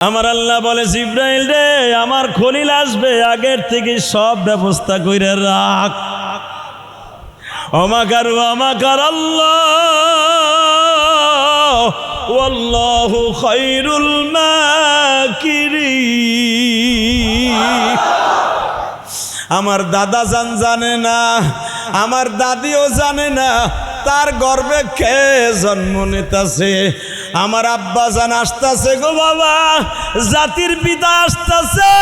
আমার আল্লাহ বলে জিব্রাইল রে আমার খলিল আসবে, আগের থেকে সব ব্যবস্থা কইরা রাখ। আমাকার আল্লাহ ওয়াল্লাহু খায়রুল মাকিরিন। আমার দাদা জানে না, আমার দাদিও জানে না তার গর্ভে কে জন্ম নিতেছে। আমার আব্বা জান আসতেছে গো বাবা, জাতির পিতা আসতেছে।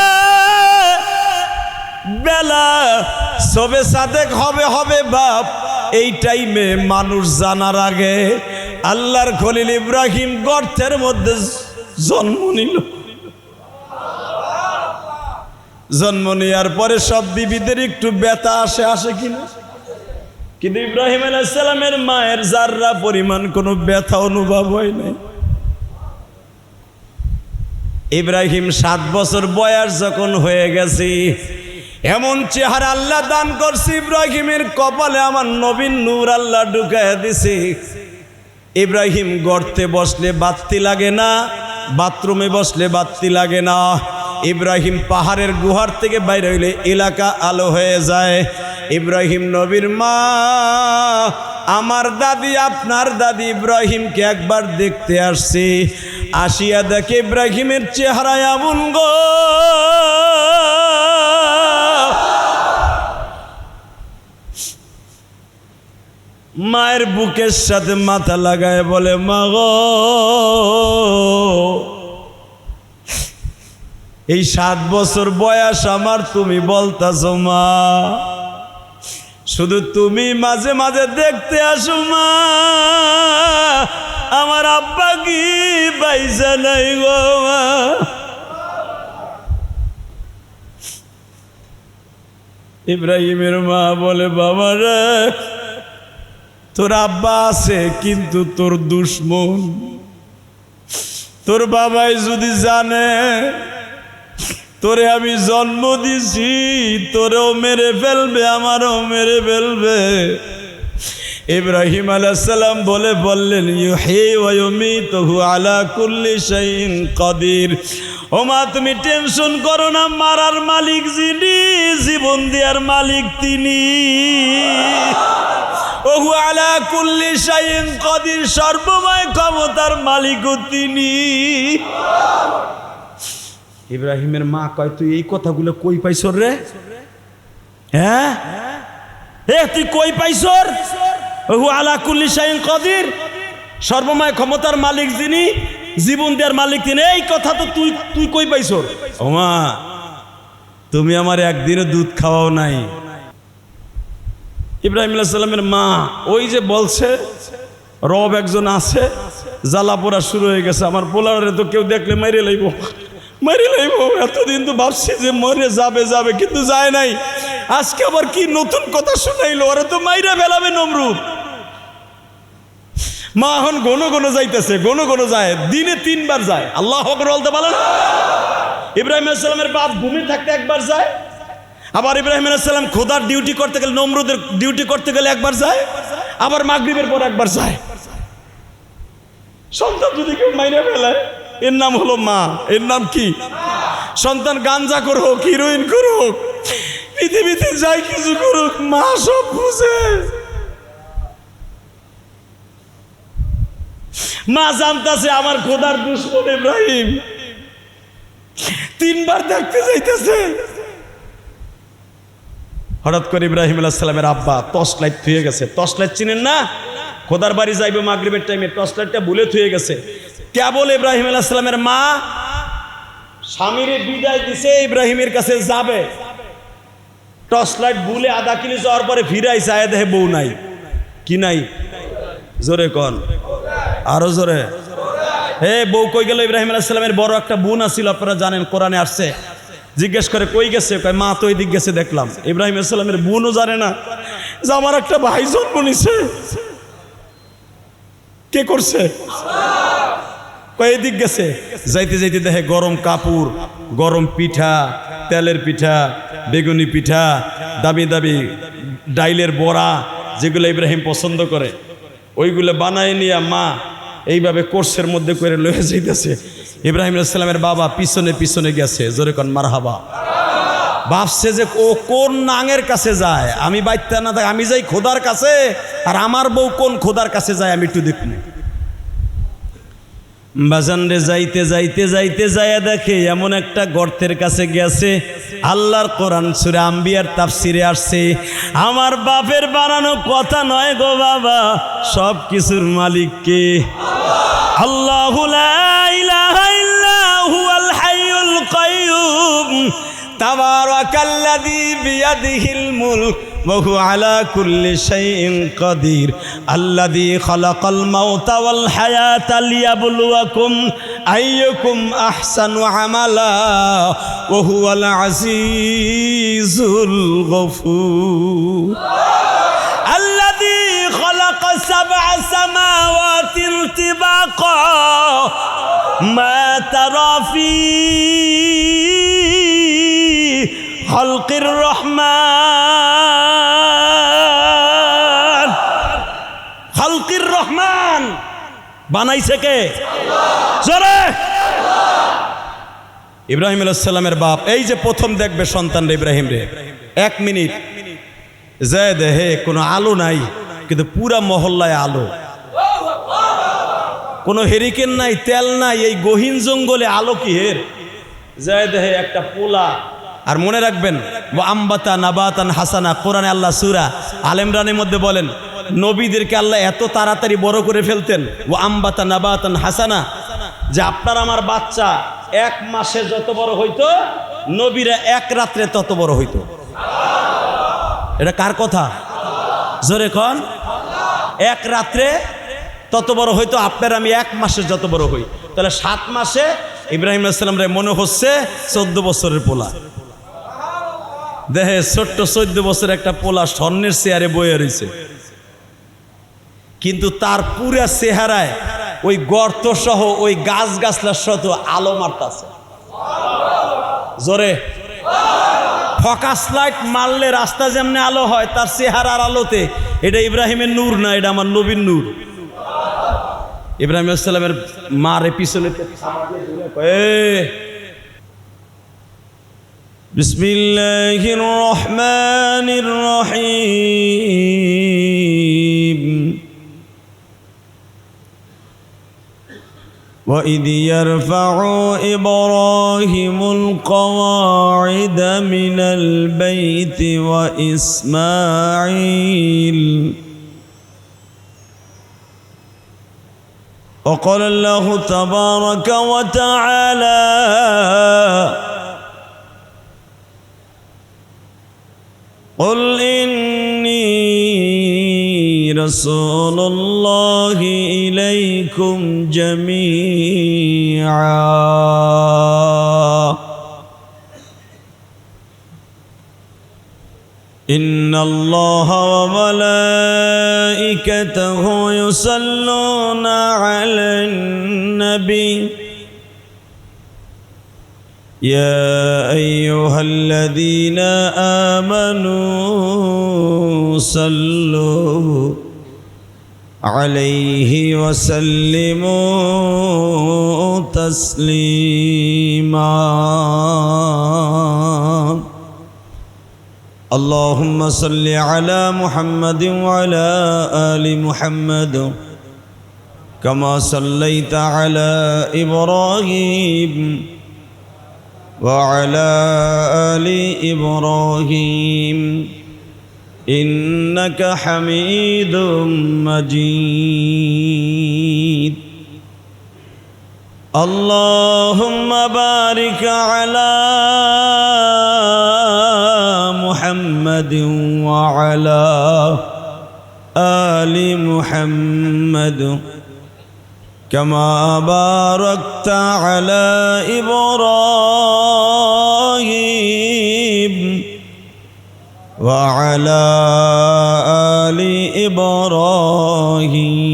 বেলা সবে সাদেক হবে বাপ। এই টাইমে মানুষ জানার আগে আল্লাহর খলিল ইব্রাহিম গর্তের মধ্যে জন্ম নিল। জন্ম নেওয়ার পরে সব বিবিদের একটু ব্যথা আসে কিনা, কিন্তু ইব্রাহিম আলাইহিস সালামের মায়ের জাররা পরিমাণ কোনো ব্যথা অনুভব হয় নাই। ইব্রাহিম 7 বছর বয়স যখন হয়ে গেছে, এমন চেহারা আল্লাহ দান করছে ইব্রাহিমের কপালে আমার নবীন নূর আল্লাহ ঢুকাইয়া দিছে। ইব্রাহিম গর্তে বসলে বাতি লাগে না, বাথরুমে বসলে বাতি লাগে না। ইব্রাহিম পাহাড়ের গুহার থেকে বাইরে হইলে এলাকা আলো হয়ে যায়। ইব্রাহিম নবীর মা আমার দাদি, আপনার দাদি ইব্রাহিমকে একবার দেখতে আসছে। আসিয়া দেখে ইব্রাহিমের চেহারা এমন গো, মায়ের বুকের সাথে মাথা লাগায় বলে মা গো, এই 7 বছর বয়স আমার, তুমি বলতাছো মা, শুধু তুমি মাঝে মাঝে দেখতে আসো মা, আমার আব্বা কি বাইসা নাই গো মা। ইব্রাহিমের মা বলে বাবা রে, তোর আব্বা আছে কিন্তু তোর দুশ্মন। তোর বাবাই যদি জানে তোরে আমি জন্ম দিছি, তোরেও মেরে ফেলবে, আমারও মেরে ফেলবে। ইব্রাহিম আলাইহিস সালাম বললেন ইউহি ওয়া ইউমিতুহু আলা কুল্লি শাইইন কাদির। ও মা তুমি টেনশন করো না, মারার মালিক যিনি, জীবন দেওয়ার মালিক তিনি। ওহু আলা কুল্লি শাইইন কাদির, সর্বময় ক্ষমতার মালিকও তিনি। ইব্রাহিমের মা কয় তুই এই কথাগুলো কই পাইছর রে? হ্যাঁ তুই কই পাইছর? ওহু আলা কুল্লি শাইইন কাদির, সর্বময় ক্ষমতার মালিক যিনি, জীবন দেওয়ার মালিক তিনি, এই কথা তো তুই কই পাইছর? ও মা তুমি আমার একদিনও দুধ খাওয়াও নাই। ইব্রাহিম আলাইহিস সালামের মা ওই যে বলছে রব একজন আছে, জ্বালা পোড়া শুরু হয়ে গেছে, আমার পোলারে তো কেউ দেখলে মাইরে লাইব। এতদিন তো ভাবছি যে মরে যাবে কিন্তু যায় নাই। আজকে আবার কি নতুন কথা শুনাইলো, ওরা তো মাইরা ফেলাবে নমরুদ। মা এখন ঘন যাইতেছে, ঘন যায়, দিনে 3 বার যায়। আল্লাহু আকবার বলতে বলেন। ইব্রাহিম আলাইহিস সালামের বাপ ঘুমিয়ে থাকতে একবার যায়, আবার ইব্রাহিম আলাইহিস সালাম খোদার ডিউটি করতে গেলে, নমরুদের ডিউটি করতে গেলে একবার যায়, আবার মাগরিবের পর একবার যায়। সন্তান যদি কেউ মাইরা ফেলায়, এর নাম হলো মা। এর নাম কি? সন্তান গাঞ্জা করুক, হিরোইন করুক, পৃথিবীতে যাই কিছু করুক, মা সব বুঝে। মা জানতাছে আমার খোদার দুশমন ইব্রাহিম 3 বার দেখতে যাইতেছে। হঠাৎ করে ইব্রাহিম আলাইহিস সালামের আব্বা টর্চ লাইট থুয়ে গেছে। টর্চ লাইট চিনেন না? খোদার বাড়ি যাইবে মাগরিবের টাইমে, টর্চ লাইটটা ভুলে থুয়ে গেছে। কেবল ইব্রাহিম আলাইহিস সালামের মা স্বামীরে বিদায় দিছে, ইব্রাহিমের কাছে যাবে, টর্চ লাইট ভুলে আধা কিলো যাওয়ার পরে ফিরাই যায়, দেখে বউ নাই। কি নাই? জোরে কন, আরো জোরে। হে বউ কই গেল? ইব্রাহিম আলাইহিস সালামের বড় একটা বোন আছিল, আপনারা জানেন, কোরআনে আসছে। জিজ্ঞেস করে কই গেছে? কয় মা তো এদিক গেছে দেখলাম। ইব্রাহিম আলাইহিস সালামের বোনও জানে না যে আমার একটা ভাই জন্ম নিছে। কে করছে? কয় এদিক গেছে। যাইতে দেখে গরম কাপড়, গরম পিঠা, তেলের পিঠা, বেগুনি পিঠা, দামি ডাইলের বড়া, যেগুলো ইব্রাহিম পছন্দ করে, ওইগুলো বানায় নিয়ে মা এইভাবে কোর্সের মধ্যে করে লয়ে যাইতেছে। ইব্রাহিম আলাইহিস সালামের বাবা পিছনে পিছনে গেছে, জোরে কোন মারহাবা। ভাবছে যে ও কোন নাঙের কাছে যায়, আমি বাইতে না থাকি, আমি যাই খোদার কাছে, আর আমার বউ কোন খোদার কাছে যায় আমি একটু দেখব। বাজানরে যাইতে যাইতে যাইতে যাইয়া দেখে এমন একটা গর্তের কাছে গেছে। আল্লাহর কোরআন সূরা আম্বিয়ার তাফসিরে আসছে, আমার বাপের বানানো কথা নয় গো বাবা, সব কিছুর মালিক কে? আল্লাহু লা ইলাহা ইল্লা হুয়াল হাইয়ুল কাইয়্যুম তাবারাকাল্লাযী বিয়াদিহিল মুলক ওয়া হুয়া আলা কুল্লি শাইইন কাদির আল্লাযী খালাকাল মাউতা ওয়াল হায়াতা লিয়াবলুয়াকুম আইয়ুকুম আহসানু আমালা ওয়া হুয়াল আজিজুল গফুর আল্লাযী খালাকা সাবআ সামাওয়াতিন তিবাকা মা তারা ফী খালকির রহমান। খালকির রহমান বানাইছে কে? জোরে ইব্রাহিম আলাইহিস সালামের বাপ। এই যে প্রথম দেখবে সন্তান রে ইব্রাহিম রে, 1 মিনিট যায় দেহে কোনো আলো নাই, কিন্তু পুরা মহল্লায় আলো, কোনো হেরিকেন নাই, তেল নাই, এই গহীন জঙ্গলে আলো কি হের যায় দেহে একটা পোলা। আর মনে রাখবেন আম্বাতা নাবাতান হাসানা, কোরআনে আল্লাহ সূরা আল ইমরানের মধ্যে বলেন নবীদেরকে আল্লাহ এত তাড়াতাড়ি বড় করে ফেলতেন, ও আম্বাতা নাবাতান হাসানা, যে আপনার আমার বাচ্চা 1 মাসে যত বড় হইতো নবীরা 1 রাত্রে তত বড় হইতো। এটা কার কথা? জোরে কোন। 1 রাত্রে তত বড় হইতো, আপনার আমি 1 মাসে যত বড় হই। তাহলে 7 মাসে ইব্রাহিম আলাইহিস সালাম রে মনে হচ্ছে 14 বছরের পোলা। দেখে ছোট্ট 14 বছর একটা পোলা স্বর্ণের চেয়ারে বয়ে রয়েছে, কিন্তু তার পুরা চেহারায় ওই গর্ত সহ ওই গাছ গাছলার সহ আলো মারতাছে। জোরে ফোকাস লাইট মারলে রাস্তা যেমনি আলো হয়, তার চেহারার আলোতে। এটা ইব্রাহিমের নূর না, এটা আমার নবীর নূর। ইব্রাহিম আলাইহিস সালামের মারে পিছনে বিসমিল্লাহির রহমানির রহিম وَإِذْ يَرْفَعُ إِبْرَاهِيمُ الْقَوَاعِدَ مِنَ الْبَيْتِ وَإِسْمَاعِيلُ وقال الله تبارك وتعالى قل إني رسول الله إليكم جميعا إن الله وملائكته يصلون على النبي يا أيها الذين آمنوا صلوا عليه وسلموا تسليما اللهم صل على محمد وعلى آل محمد كما صليت على إبراهيم وعلى آل إبراهيم إنك حميد مجيد اللهم بارك على محمد وعلى آل محمد كما باركت على إبراهيم وعلى آل إبراهيم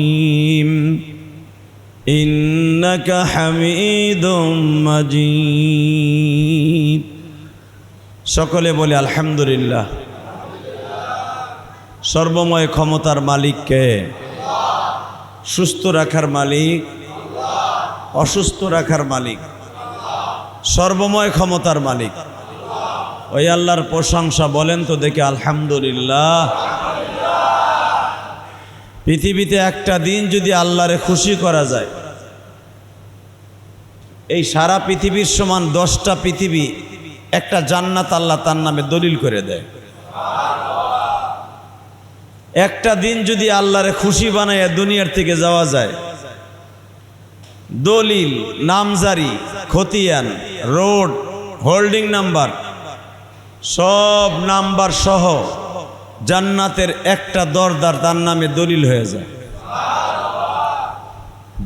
إنك حميد مجيد সকলে বলে আলহামদুলিল্লাহ। সর্বময় ক্ষমতার মালিক কে? সুস্থ রাখার মালিক, অসুস্থ রাখার মালিক, সর্বময় ক্ষমতার মালিক। ওই আল্লাহর প্রশংসা বলেন তো দেখি আলহামদুলিল্লাহ। পৃথিবীতে একটা দিন যদি আল্লাহরে খুশি করা যায়, এই সারা পৃথিবীর সমান 10টা পৃথিবী একটা জান্নাত আল্লাহ তার নামে দলিল করে দেয়। একটা দিন যদি আল্লাহরে খুশি বানাইয়া দুনিয়ার থেকে যাওয়া যায়, দলিল, নামজারি, খতিয়ান, রোড, হোল্ডিং নাম্বার, সব নাম্বার সহ জান্নাতের একটা দরদার তার নামে দলিল হয়ে যায়।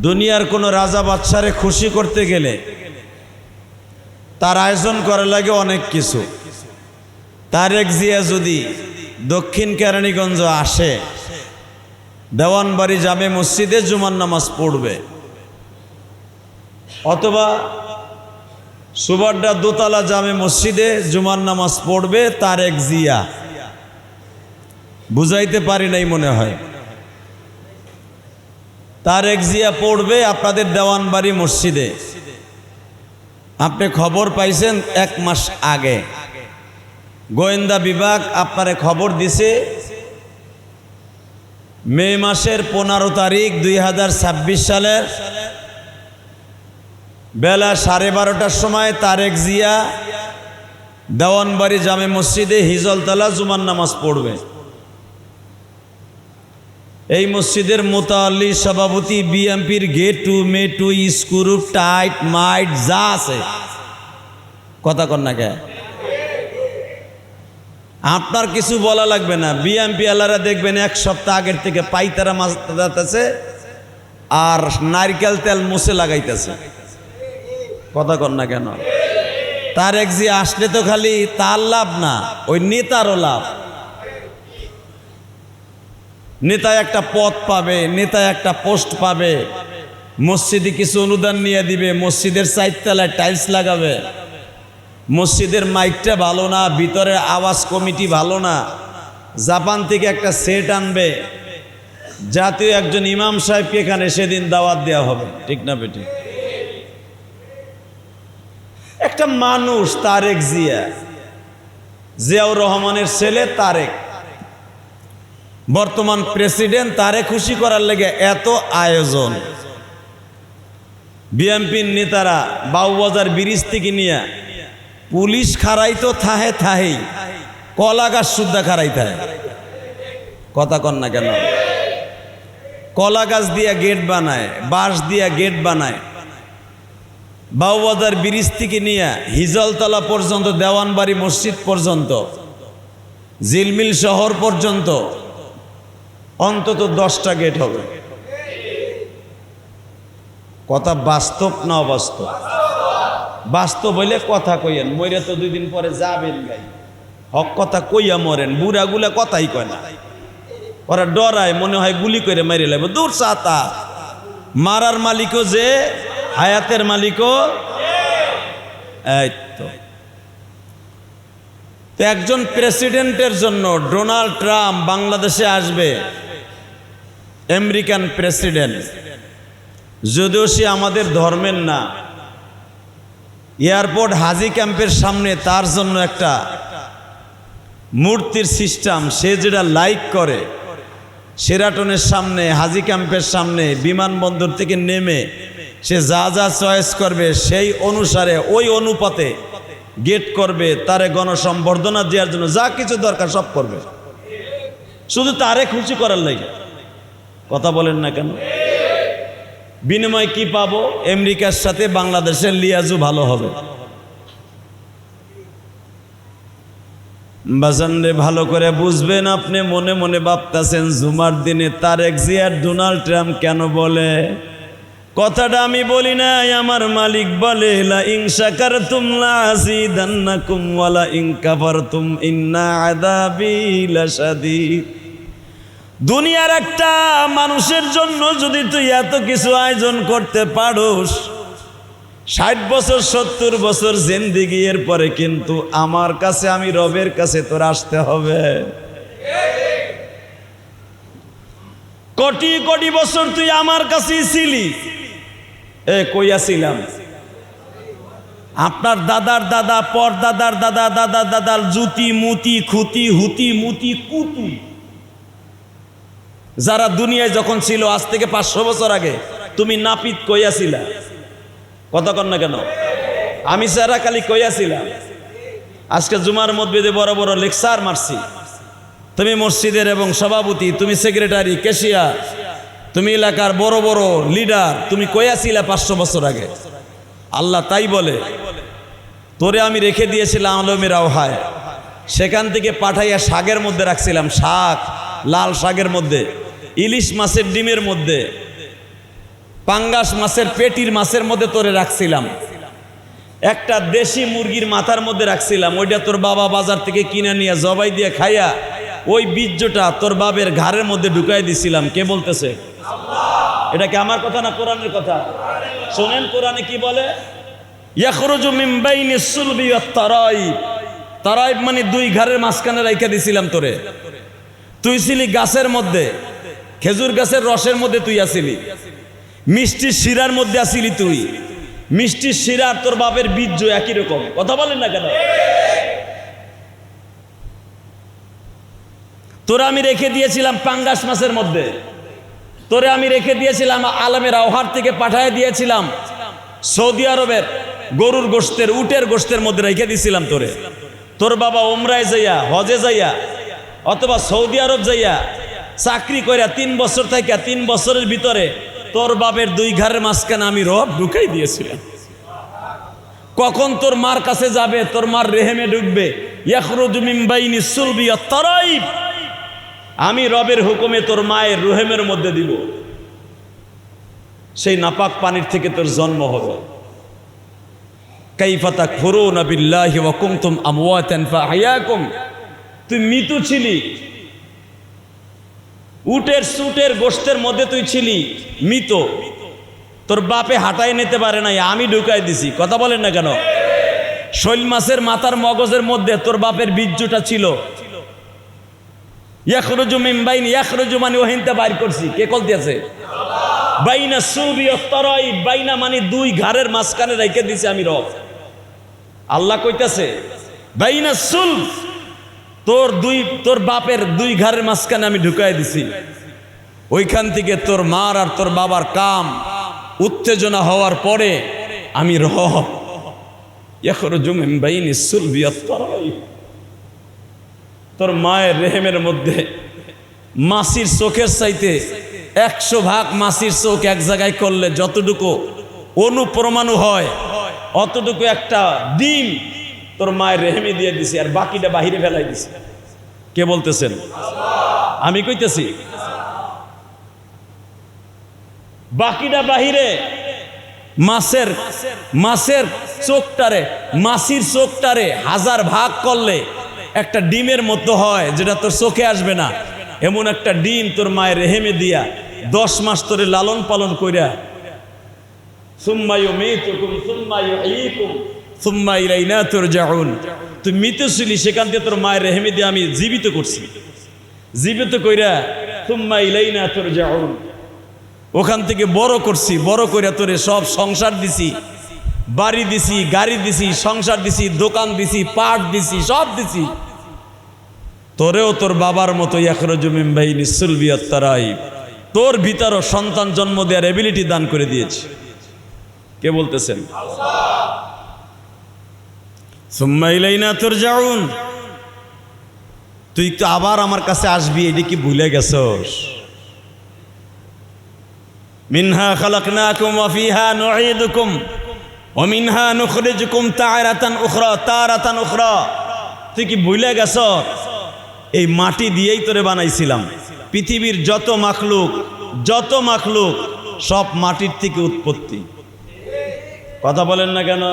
দুনিয়ার কোনো রাজা বাদশারে খুশি করতে গেলে তার আয়োজন করা লাগে অনেক কিছু। তারেক জিয়া যদি দক্ষিণ কেরানীগঞ্জ আসে, দেওয়ানবাড়ি জামে মসজিদে জুমার নামাজ পড়বে, অথবা সুবাড্ডা দোতলা জামে মসজিদে জুমার নামাজ পড়বে তারেক জিয়া। বুঝাইতে পারি নাই মনে হয়। তারেক জিয়া পড়বে আপনাদের দেওয়ানবাড়ি মসজিদে। আপনি খবর পাইছেন 1 মাস আগে, গোয়েন্দা বিভাগ আপনারে খবর দিছে মে মাসের 15 তারিখ 2026 সালের বেলা 12:30টার সময় তারেক জিয়া দেওয়ানবাড়ি জামে মসজিদে হিজলতলা জুমার নামাজ পড়বে। এই মসজিদের মোতাল্লি, সভাপতি, বিএমপির গেটু মেটু স্ক্রু টাইট মাইট যা আছে, কথা কন না কে? আপনার কিছু বলা লাগবে না। বিএমপি আলারা দেখবেন 1 সপ্তাহ আগের থেকে পাইতারা মাছ যাচ্ছে আর নারকেল তেল মুছে লাগাইতেছে, কথা কন না কেন? তারেক জিয়া আসলে তো খালি তার লাভ না, ওই নেতারও লাভ। নেতা একটা পদ পাবে, নেতা একটা পোস্ট পাবে, মসজিদে কিছু অনুদান নিয়ে দিবে, মসজিদের 4 তলায় টাইলস লাগাবে, মসজিদের মাইকটা ভালো না, ভিতরের আওয়াজ কমিটি ভালো না, জাপান থেকে একটা সেট আনবে, জাতীয় একজন ইমাম সাহেবকে এখানে সেদিন দাওয়াত দেওয়া হবে, ঠিক না বেটি? একটা মানুষ তারেক জিয়া, জিয়াউর রহমানের ছেলে তারেক, বর্তমান প্রেসিডেন্ট, তারে খুশি করার লেগে এত আয়োজন। বিএনপির নেতারা বাউবাজার ব্রিজ থেকে নিয়ে পুলিশ খারাই তো থাহে থাহেই, কলা গাছ সুদ্ধা খারাই থাহে, কথা কন না কেন? কলা গাছ দিয়া গেট বানায়, বাঁশ দিয়া গেট বানায়। বাউবাজার ব্রিজ থেকে নিয়ে হিজলতলা পর্যন্ত, দেওয়ানবাড়ি মসজিদ পর্যন্ত, ঝিলমিল শহর পর্যন্ত অন্তত 10টা গেট হবে। কথা বাস্তব না অবাস্তব? বাস্তব হইলে কথা কইয়েন, মরে তো 2 দিন পরে যাবেন গাই, হক কথা কইয়া মরেন। বুড়াগুলা কথাই কয় না, ওরা ডরায়, মনে হয় গুলি করে মেরে লাগবে। দূর চাতা, মারার মালিকও যে, হায়াতের মালিকও। এই তো একজন প্রেসিডেন্টের জন্য ডোনাল্ড ট্রাম্প বাংলাদেশে আসবে, আমেরিকান প্রেসিডেন্ট, যদিও সে আমাদের ধর্মের না। এয়ারপোর্ট হাজি ক্যাম্পের সামনে তার জন্য একটা মূর্তির সিস্টেম, সে যেটা লাইক করে, শেরাটনের সামনে, হাজি ক্যাম্পের সামনে, বিমানবন্দর থেকে নেমে সে যা যা চয়েস করবে সেই অনুসারে, ওই অনুপাতে গেট করবে, তারে গণসম্বর্ধনা দেওয়ার জন্য যা কিছু দরকার সব করবে, শুধু তারে খুশি করার লাগে। কথা বলেন না কেন? বিনিময় কি পাবো? আমেরিকার সাথে বাংলাদেশের লিয়াজু ভালো হবে। বাজানরে ভালো করে বুঝবেন। আপনি মনে মনে ভাবতেছেন জুমার দিনে তারেক জিয়া ডোনাল্ড ট্রাম্প কেন বলে? কথাটা আমি বলি নাই, আমার মালিক বলে, লা ইন শাকারতুম লা আযীদান্নাকুম ওয়া লা ইন কাফারতুম ইন্না আযাবি লাশাদীদ। দুনিয়ার একটা মানুষের জন্য যদি তুই এত কিছু আয়োজন করতে পারোস, 60 বছর 70 বছর জিন্দেগি, এর পরে কিন্তু আমার কাছে, আমি রবের কাছে তোর আসতে হবে। কোটি কোটি বছর তুই আমার কাছেই ছিলি। কইয়াছিলাম আপনার দাদার দাদা, পর দাদার দাদা, দাদার দাদার জুতি মুতি খুতি হুতি মুতি কুতি যারা দুনিয়ায় যখন ছিল আজ থেকে 500 বছর আগে, তুমি নাপিত কইয়াছিলা। কথা কন না কেন? আমি সারা কালি কইয়াছিলাম। আজকে জুমার মসজিদে বড় বড় লেকচার মারছি। তুমি মসজিদের এবং সভাপতি, তুমি সেক্রেটারি, ক্যাশিয়ার, তুমি এলাকার বড় বড় লিডার, তুমি কইয়াছিলা 500 বছর আগে। আল্লাহ তাই বলে, তোরে আমি রেখে দিয়েছিলাম আলমের আওহায়, সেখান থেকে পাঠাইয়া শাকের মধ্যে রাখছিলাম, শাক, লাল শাকের মধ্যে, ইলিশ মাছের ডিমের মধ্যে, পাঙ্গাস মাছের পেটির মাছের মধ্যে তোরে রাখছিলাম, একটা দেশি মুরগির মাথার মধ্যে রাখছিলাম। ওইটা তোর বাবা বাজার থেকে কিনে নিয়ে জবাই দিয়ে খাইয়া ওই বীর্যটা তোর বাবের ঘাড়ের মধ্যে ঢুকাই দিছিলাম। কে বলতেছে? এটা কি আমার কথা না কোরআনের কথা? শোনেন কোরআনে কি বলে, ইয়াখরুজু মিন বাইনিস সুলবি ওয়াত তারাইব। তারাইব মানে দুই ঘাড়ের মাঝখানে রাইখা দিছিলাম তোরে। তুই ছিলি গাছের মধ্যে, খেজুর গাছের রসের মধ্যে তুই আসিলি, মিষ্টির শিরার মধ্যে আসিলি তুই। মিষ্টির শিরার তোর বাপের বীর্য একই রকম। কথা বলেন না কেন? তোরা আমি রেখে দিয়েছিলাম পাঙ্গাস মাছের মধ্যে, তোরে আমি রেখে দিয়েছিলাম আলমের আওহার থেকে পাঠায় দিয়েছিলাম সৌদি আরবের গরুর গোশতের, উটের গোশতের মধ্যে রেখে দিয়েছিলাম তোরে। তোর বাবা ওমরায় যাইয়া, হজে যাইয়া অথবা সৌদি আরব যাইয়া চাকরি কইরা 3 বছর থেকে 3 বছরের ভিতরে তোর বাপের দুই ঘরের মাঝখানে আমি রব ঢুকাই দিয়েছিলাম। কখন তোর মার কাছে যাবে, তোর মার রেহেমে ঢুকবে, ইয়াখরুজু মিন বাইনিস সুলবি ওয়াত তারাইব, আমি রবের হুকুমে তোর মায়ের রহেমের মধ্যে দিব। সেই নাপাক পানির থেকে তোর জন্ম হবে। কাইফা তাকফুরুনা বিল্লাহি ওয়া কুনতুম আমওয়াতান ফাআহইয়াকুম, তুই মৃত ছিলি, উটের সুটের গোশতের মধ্যে তুই ছিলি মৃত, তোর বাপে হাঁটাই নিতে পারে নাই, আমি ঢুকাই দিছি। কথা বলেন না কেন? শৈল মাছের মাথার মগজের মধ্যে তোর বাপের বীর্যটা ছিল। ইয়াখরুজু মিন বাইনি, ইয়াখরুজু মানে ওহিনতে বাইর করছি। কে কলতেছে? বাইনা সুলবি ওয়াত তারাইব, বাইনা মানে দুই ঘাড়ের মাঝখানে রেখে দিছি আমি রব। আল্লাহ কইতাছে বাইনা সুলব, তোর বাপের দুই ঘাড়ের মাঝখানে আমি ঢুকাই দিছি। ওইখান থেকে তোর মার আর তোর বাবার কাম উত্তেজনা হওয়ার পরে আমি রব। ইয়াখরুজু মিন বাইনিস সুলবি ওয়াত তারাইব, তোর মায়ের রেহেমের মধ্যে মাসির চোখের চাইতে 100 ভাগ মাসির চোখ এক জায়গায় করলে যতটুকু অনুপরমাণু হয় অতটুকু একটা ডিম তোর মায়ের রেহেমে দিয়ে দিছি, আর বাকিটা বাহিরে ফেলাই দিছি। কে বলতেছেন? আমি কইতেছি বাকিটা বাহিরে। মাছের চোখটারে, মাসির চোখটারে 1000 ভাগ করলে একটা ডিমের মতো হয়, যেটা তোর চোখে আসবে না। এমন একটা ডিম তোর মায়ের রেহেমে দিয়া 10 মাস তোরে লালন পালন কইরা সুম্মা ইউমীতুকুম সুম্মা ইউহয়ীকুম সুম্মা ইলাইনা তুরজাউন, তুই মৃত ছিলি, সেখান থেকে তোর মায়ের রেহেমে দিয়ে আমি জীবিত করছি। জীবিত কইরা সুম্মা ইলাইনা তুরজাউন, ওখান থেকে বড় করছি, বড় কইরা তোরে সব সংসার দিছি, বাড়ি দিছি, গাড়ি দিছি, সংসার দিছি, দোকান দিছি, পাট দিছি, সব দিছি। তোরেও তোর বাবার মতো ইয়াখরুজু মিন বাইনিস সুলবি ওয়াত তারাইব, তোর ভিতরও সন্তান জন্ম দেওয়ার এবিলিটি দান করে দিয়েছি। কে বলতেছেন? সুম্মা ইলাইনা তুরজাউন, তুই তো আবার আমার কাছে আসবি, এটা কি ভুলে গেছস? মিনহা খালাকনাকুম ওয়া ফিহা নুঈদুকুম ওয়া মিনহা নুখরিজুকুম তারাতান উখরা। তুই কি ভুলে গেছস? এই মাটি দিয়েই তোরে বানাইছিলাম। পৃথিবীর যত মাখলুক সব মাটির থেকে উৎপত্তি। কথা বলেন না কেন?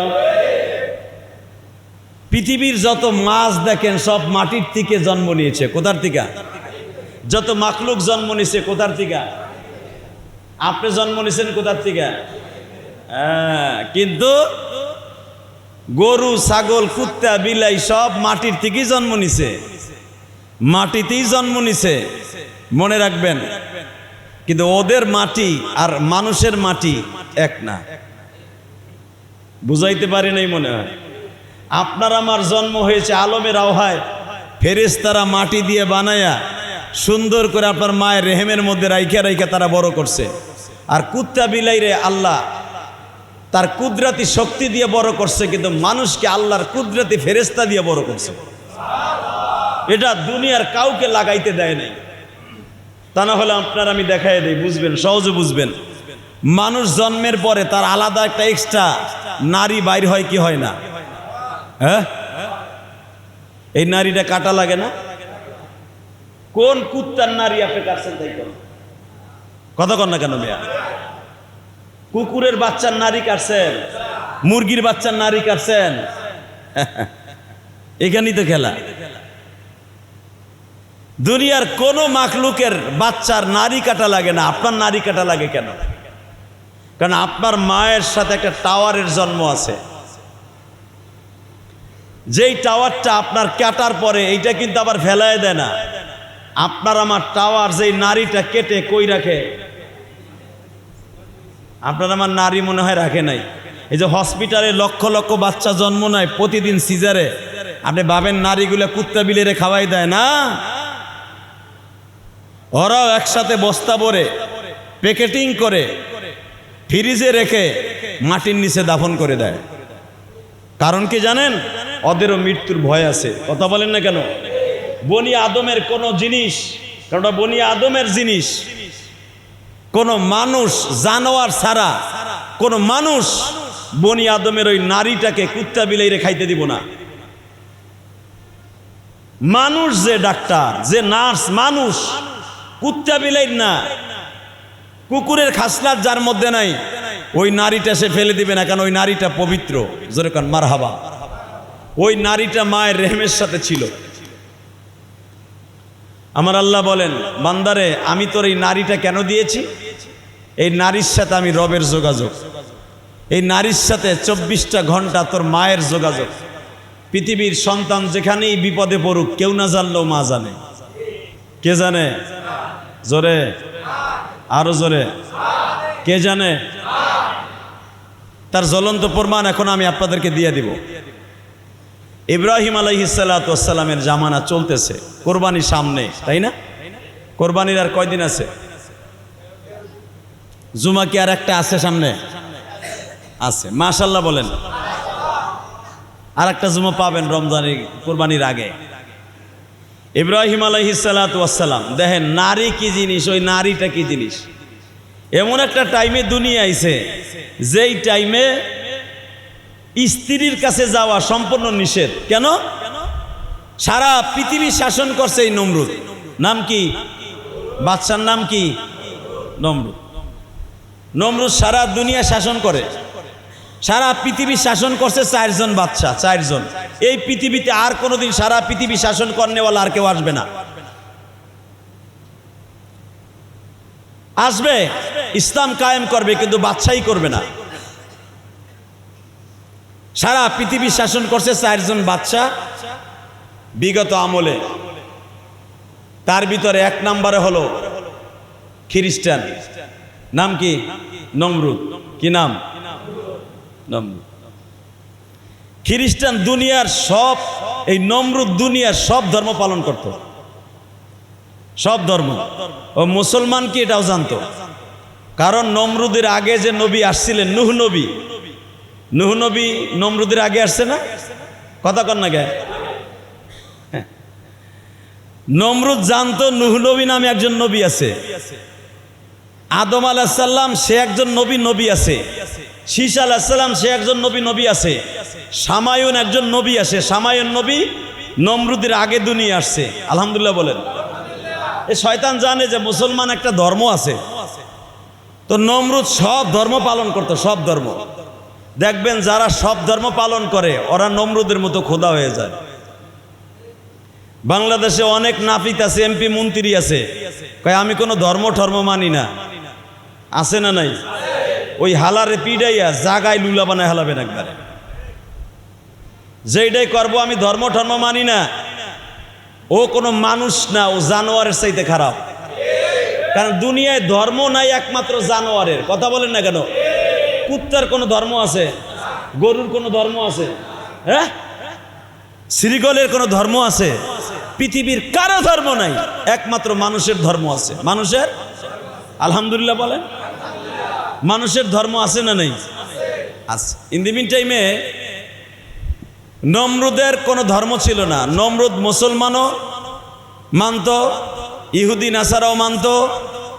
পৃথিবীর যত মাছ দেখেন সব মাটির থেকে জন্ম নিয়েছে। কোথার থেকে? যত মাখলুক জন্ম নিয়েছে কোথার থেকে? আপনি জন্ম নিয়েছেন কোথার থেকে? কিন্তু গরু, ছাগল, কুত্তা, বিলাই সব মাটির থেকেই জন্ম নিছে, মাটিতেই জন্ম নিছে। মনে রাখবেন, কিন্তু ওদের মাটি আর মানুষের মাটি এক না। বুঝাইতে পারি নাই মনে হয়। আপনার আমার জন্ম হয়েছে আলমের আওহায়, ফেরেশতারা মাটি দিয়ে বানায়া সুন্দর করে আপনার মায়ের রেহেমের মধ্যে রাইখা রাইখা তারা বড় করছে। আর কুত্তা বিলাইরে আল্লাহ তার কুদরতি শক্তি দিয়ে বড় করছে, কিন্তু মানুষকে আল্লাহর কুদরতি ফেরেশতা দিয়ে বড় করছে। এটা দুনিয়ার কাউকে লাগাইতে দেয় নাই। তা না হলে আপনার আমি দেখাই দিই, বুঝবেন, সহজে বুঝবেন। মানুষ জন্মের পরে তার আলাদা একটা এক্সট্রা নারী বাইর হয় কি হয় না? হ্যাঁ, এই নারীটা কাটা লাগে না? কোন কুত্তার নারী আপনি কাটছেন তাই কোন কথা কন না কেন মেয়া? কুকুরের বাচ্চার নারী কাটছেন, মুরগির বাচ্চার নারী কাটছেন, এখানেই তো খেলা। দুনিয়ার কোন মাখলুকের বাচ্চার নারী কাটা লাগে না, আপনার নারী কাটা লাগে কেন? কারণ আপনার মায়ের সাথে একটা টাওয়ারের জন্ম আছে। যেই টাওয়ারটা আপনার কাটার পরে এইটা কিন্তু আবার ফেলায় দেয় না। আপনার আমার টাওয়ার যেই নারীটা কেটে কই রাখে? আপনার আমার নারী মনে হয় রাখে নাই। এই যে হসপিটালে লক্ষ লক্ষ বাচ্চা জন্ম নেয় প্রতিদিন সিজারে, আপনি ভাবেন নারীগুলো কুত্তা বিলেরে খাওয়াই দেয় না? ওরাও একসাথে বস্তা ভরে প্যাকেটিং করে ফ্রিজে রেখে মাটির নিচে দাফন করে দেয়। কারণ কি জানেন? ওদেরও মৃত্যুর ভয় আছে। কথা বলেন না কেন? বনি আদমের কোন জিনিস, কারণ বনি আদমের জিনিস, কোন মানুষ জানোয়ার ছাড়া কোন মানুষ বনি আদমের ওই নারীটাকে কুত্তা বিলাইরে খাইতে দিব না। মানুষ যে ডাক্তার, যে নার্স, মানুষ, কুত্তা বিলাই না। কুকুরের খাসলাত যার মধ্যে নাই ওই নারীটা সে ফেলে দিবে না, কারণ ওই নারীটা পবিত্র। জোরে কান মারহাবা। ওই নারীটা মায়ের রেহেমের সাথে ছিল। আমার আল্লাহ বলেন, বান্দারে আমি তোর এই নারীটা কেন দিয়েছি? এই নারীর সাথে আমি রবের যোগাযোগ, এই নারীর সাথে 24টা ঘন্টা তোর মায়ের যোগাযোগ। পৃথিবীর সন্তান যেখানেই বিপদে পড়ুক, কেউ না জানলেও মা জানে। কে জানে? জোরে, আরো জোরে, কে জানে? তার জ্বলন্ত প্রমাণ এখন আমি আপনাদেরকে দিয়ে দিব। ইব্রাহিম আলাইহিস সালাতু ওয়াস সালামের জামানা চলতেছে, কোরবানির সামনে, তাই না? কোরবানির আর কয়দিন আছে? জুমা কি আর একটা আছে সামনে? আছে, মাশাআল্লাহ বলেন। আর একটা জুমা পাবেন রমজানের কোরবানির আগে। ইব্রাহিম আলাইহিস সালাতু ওয়াস সালাম, দেখেন নারী কি জিনিস, ওই নারীটা কি জিনিস। এমন একটা টাইমে দুনিয়া আইছে যেই টাইমে স্ত্রীর কাছে যাওয়া সম্পূর্ণ নিষেধ। কেন? সারা পৃথিবী শাসন করছে এই নমরুদ। নাম কি? বাদশার নাম কি? নমরুদ। নমরুদ সারা দুনিয়া শাসন করে, সারা পৃথিবী শাসন করছে 4 জন বাদশা, 4 জন। এই পৃথিবীতে আর কোনোদিন সারা পৃথিবী শাসন করনেওয়ালা আর কেউ আসবে না। আসবে, ইসলাম কায়েম করবে, কিন্তু বাদশাহী করবে না। সারা পৃথিবী শাসন করছে 4 জন বাদশা বিগত আমলে। তার ভিতরে 1 নম্বরে হলো খ্রিস্টান। নাম কি? নমরুদ। কি নাম? নমরুদ। খ্রিস্টান দুনিয়ার সব, এই নমরুদ দুনিয়ার সব ধর্ম পালন করত, সব ধর্ম। ও মুসলমান কি এটাও জানতো। কারণ নমরুদের আগে যে নবী আসছিলেন, নূহ নবী, নূহ নবী নমরুদের আগে আসছে না? কথা কন না গে? নমরুদ জানতো নূহ নবী নামে একজন নবী আছে, আদম আলাইহিস সালাম সে একজন নবী, নবী আছে, শীশ আলাইহিস সালাম সে একজন নবী, নবী আছে, সামায়ুন একজন নবী আছে। সামায়ুন নবী নমরুদের আগে দুনিয়া আসছে। আলহামদুলিল্লাহ বলেন। এই শয়তান জানে যে মুসলমান একটা ধর্ম আছে, তো নমরুদ সব ধর্ম পালন করতো, সব ধর্ম। দেখবেন যারা সব ধর্ম পালন করে ওরা নমরুদের মতো খোদা হয়ে যায়। বাংলাদেশে অনেক নাপিত আছে, এমপি মন্ত্রী আছে, কয় আমি কোনো ধর্ম মানি না। আছে না নাই? ওই হালারে পিডাইয়া জাগায় লুলা বানায় হালাবেন একবারে। যেইটাই করবো আমি ধর্ম মানি না, ও কোনো মানুষ না, ও জানোয়ারের চাইতে খারাপ। কারণ দুনিয়ায় ধর্ম নাই একমাত্র জানোয়ারের। কথা বলেন না কেন? কুত্তার কোনো ধর্ম আছে? গরুর কোনো ধর্ম আছে? হ্যাঁ, শ্রীগলের কোনো ধর্ম আছে? পৃথিবীর কারো ধর্ম নাই, একমাত্র মানুষের ধর্ম আছে। মানুষের, আলহামদুলিল্লাহ বলেন, মানুষের ধর্ম আছে না নেই? আছে। ইন দি মিন টাইমে নমরুদের কোনো ধর্ম ছিল না। নমরুদ মুসলমানও মানত, ইহুদি নাসারাও মানত,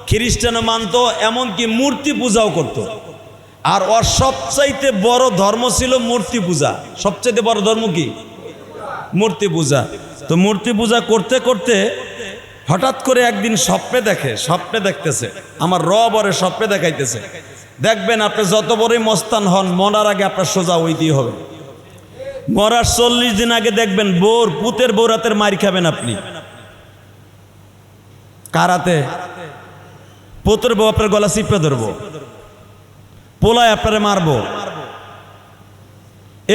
খ্রিস্টানও মানত, এমনকি মূর্তি পূজাও করত। আর ওর সবচাইতে বড় ধর্ম ছিল মূর্তি পূজা। সবচাইতে বড় ধর্ম কি? মূর্তি পূজা। তো মূর্তি পূজা করতে করতে হঠাৎ করে একদিন স্বপ্নে দেখতেছে, আমার রব ওরে স্বপ্নে দেখাইতেছে, দেখবেন আপনি যত বড়ই মস্তান হন, মরার আগে আপনার সোজা ওইতেই হবে। মরার 40 দিন আগে দেখবেন পুতের বৌরাতের মার খাবেন আপনি। কারাতে পুতের বউ আপনার গলা চিপে ধরবো, পোলায় আপনারে মারবো।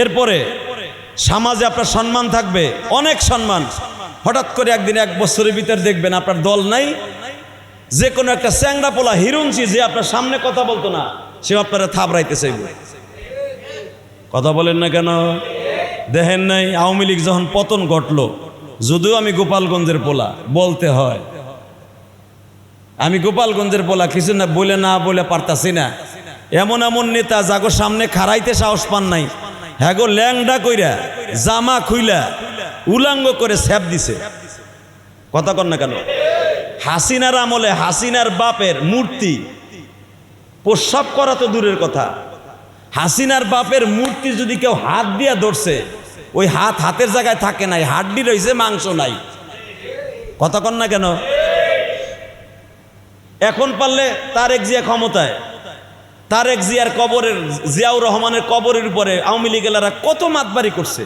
এরপরে সমাজে আপনার সম্মান থাকবে, অনেক সম্মান। হঠাৎ করে একদিন 1 বছরের ভিতর দেখবেন আপনার দল নাই, যে কোনো একটা চ্যাংড়া পোলা হিরুঞ্চি যে আপনার সামনে কথা বলতো না, সে আপনারা থাবড়াইতে চাইবে। কথা বলেন না কেন? দেখেন নাই আওয়ামী লীগ যখন পতন ঘটলো, যদিও আমি গোপালগঞ্জের পোলা, বলতে হয় আমি গোপালগঞ্জের পোলা, কিছু না বলে পারতাছি না। এমন এমন নেতা যাগো সামনে খাড়াইতে সাহস পান নাই, হ্যাঁ গো ল্যাংডা কইরা জামা খুইলা উলাঙ্গ করে ছ্যাপ দিছে। কথা কন না কেন? হাসিনার আমলে হাসিনার বাপের মূর্তি প্রস্রাব করা তো দূরের কথা, হাসিনার বাপের মূর্তি যদি কেউ হাত দিয়া ধরছে, ওই হাতের জায়গায় থাকে নাই, হাড্ডি রয়েছে, মাংস নাই। কথা কন না কেন? এখন পারলে তারেক জিয়া ক্ষমতায়, তারেক জিয়ার কবরের, জিয়াউর রহমানের কবরের উপরে আওয়ামী লীগেরা কত মাতবাড়ি করছে।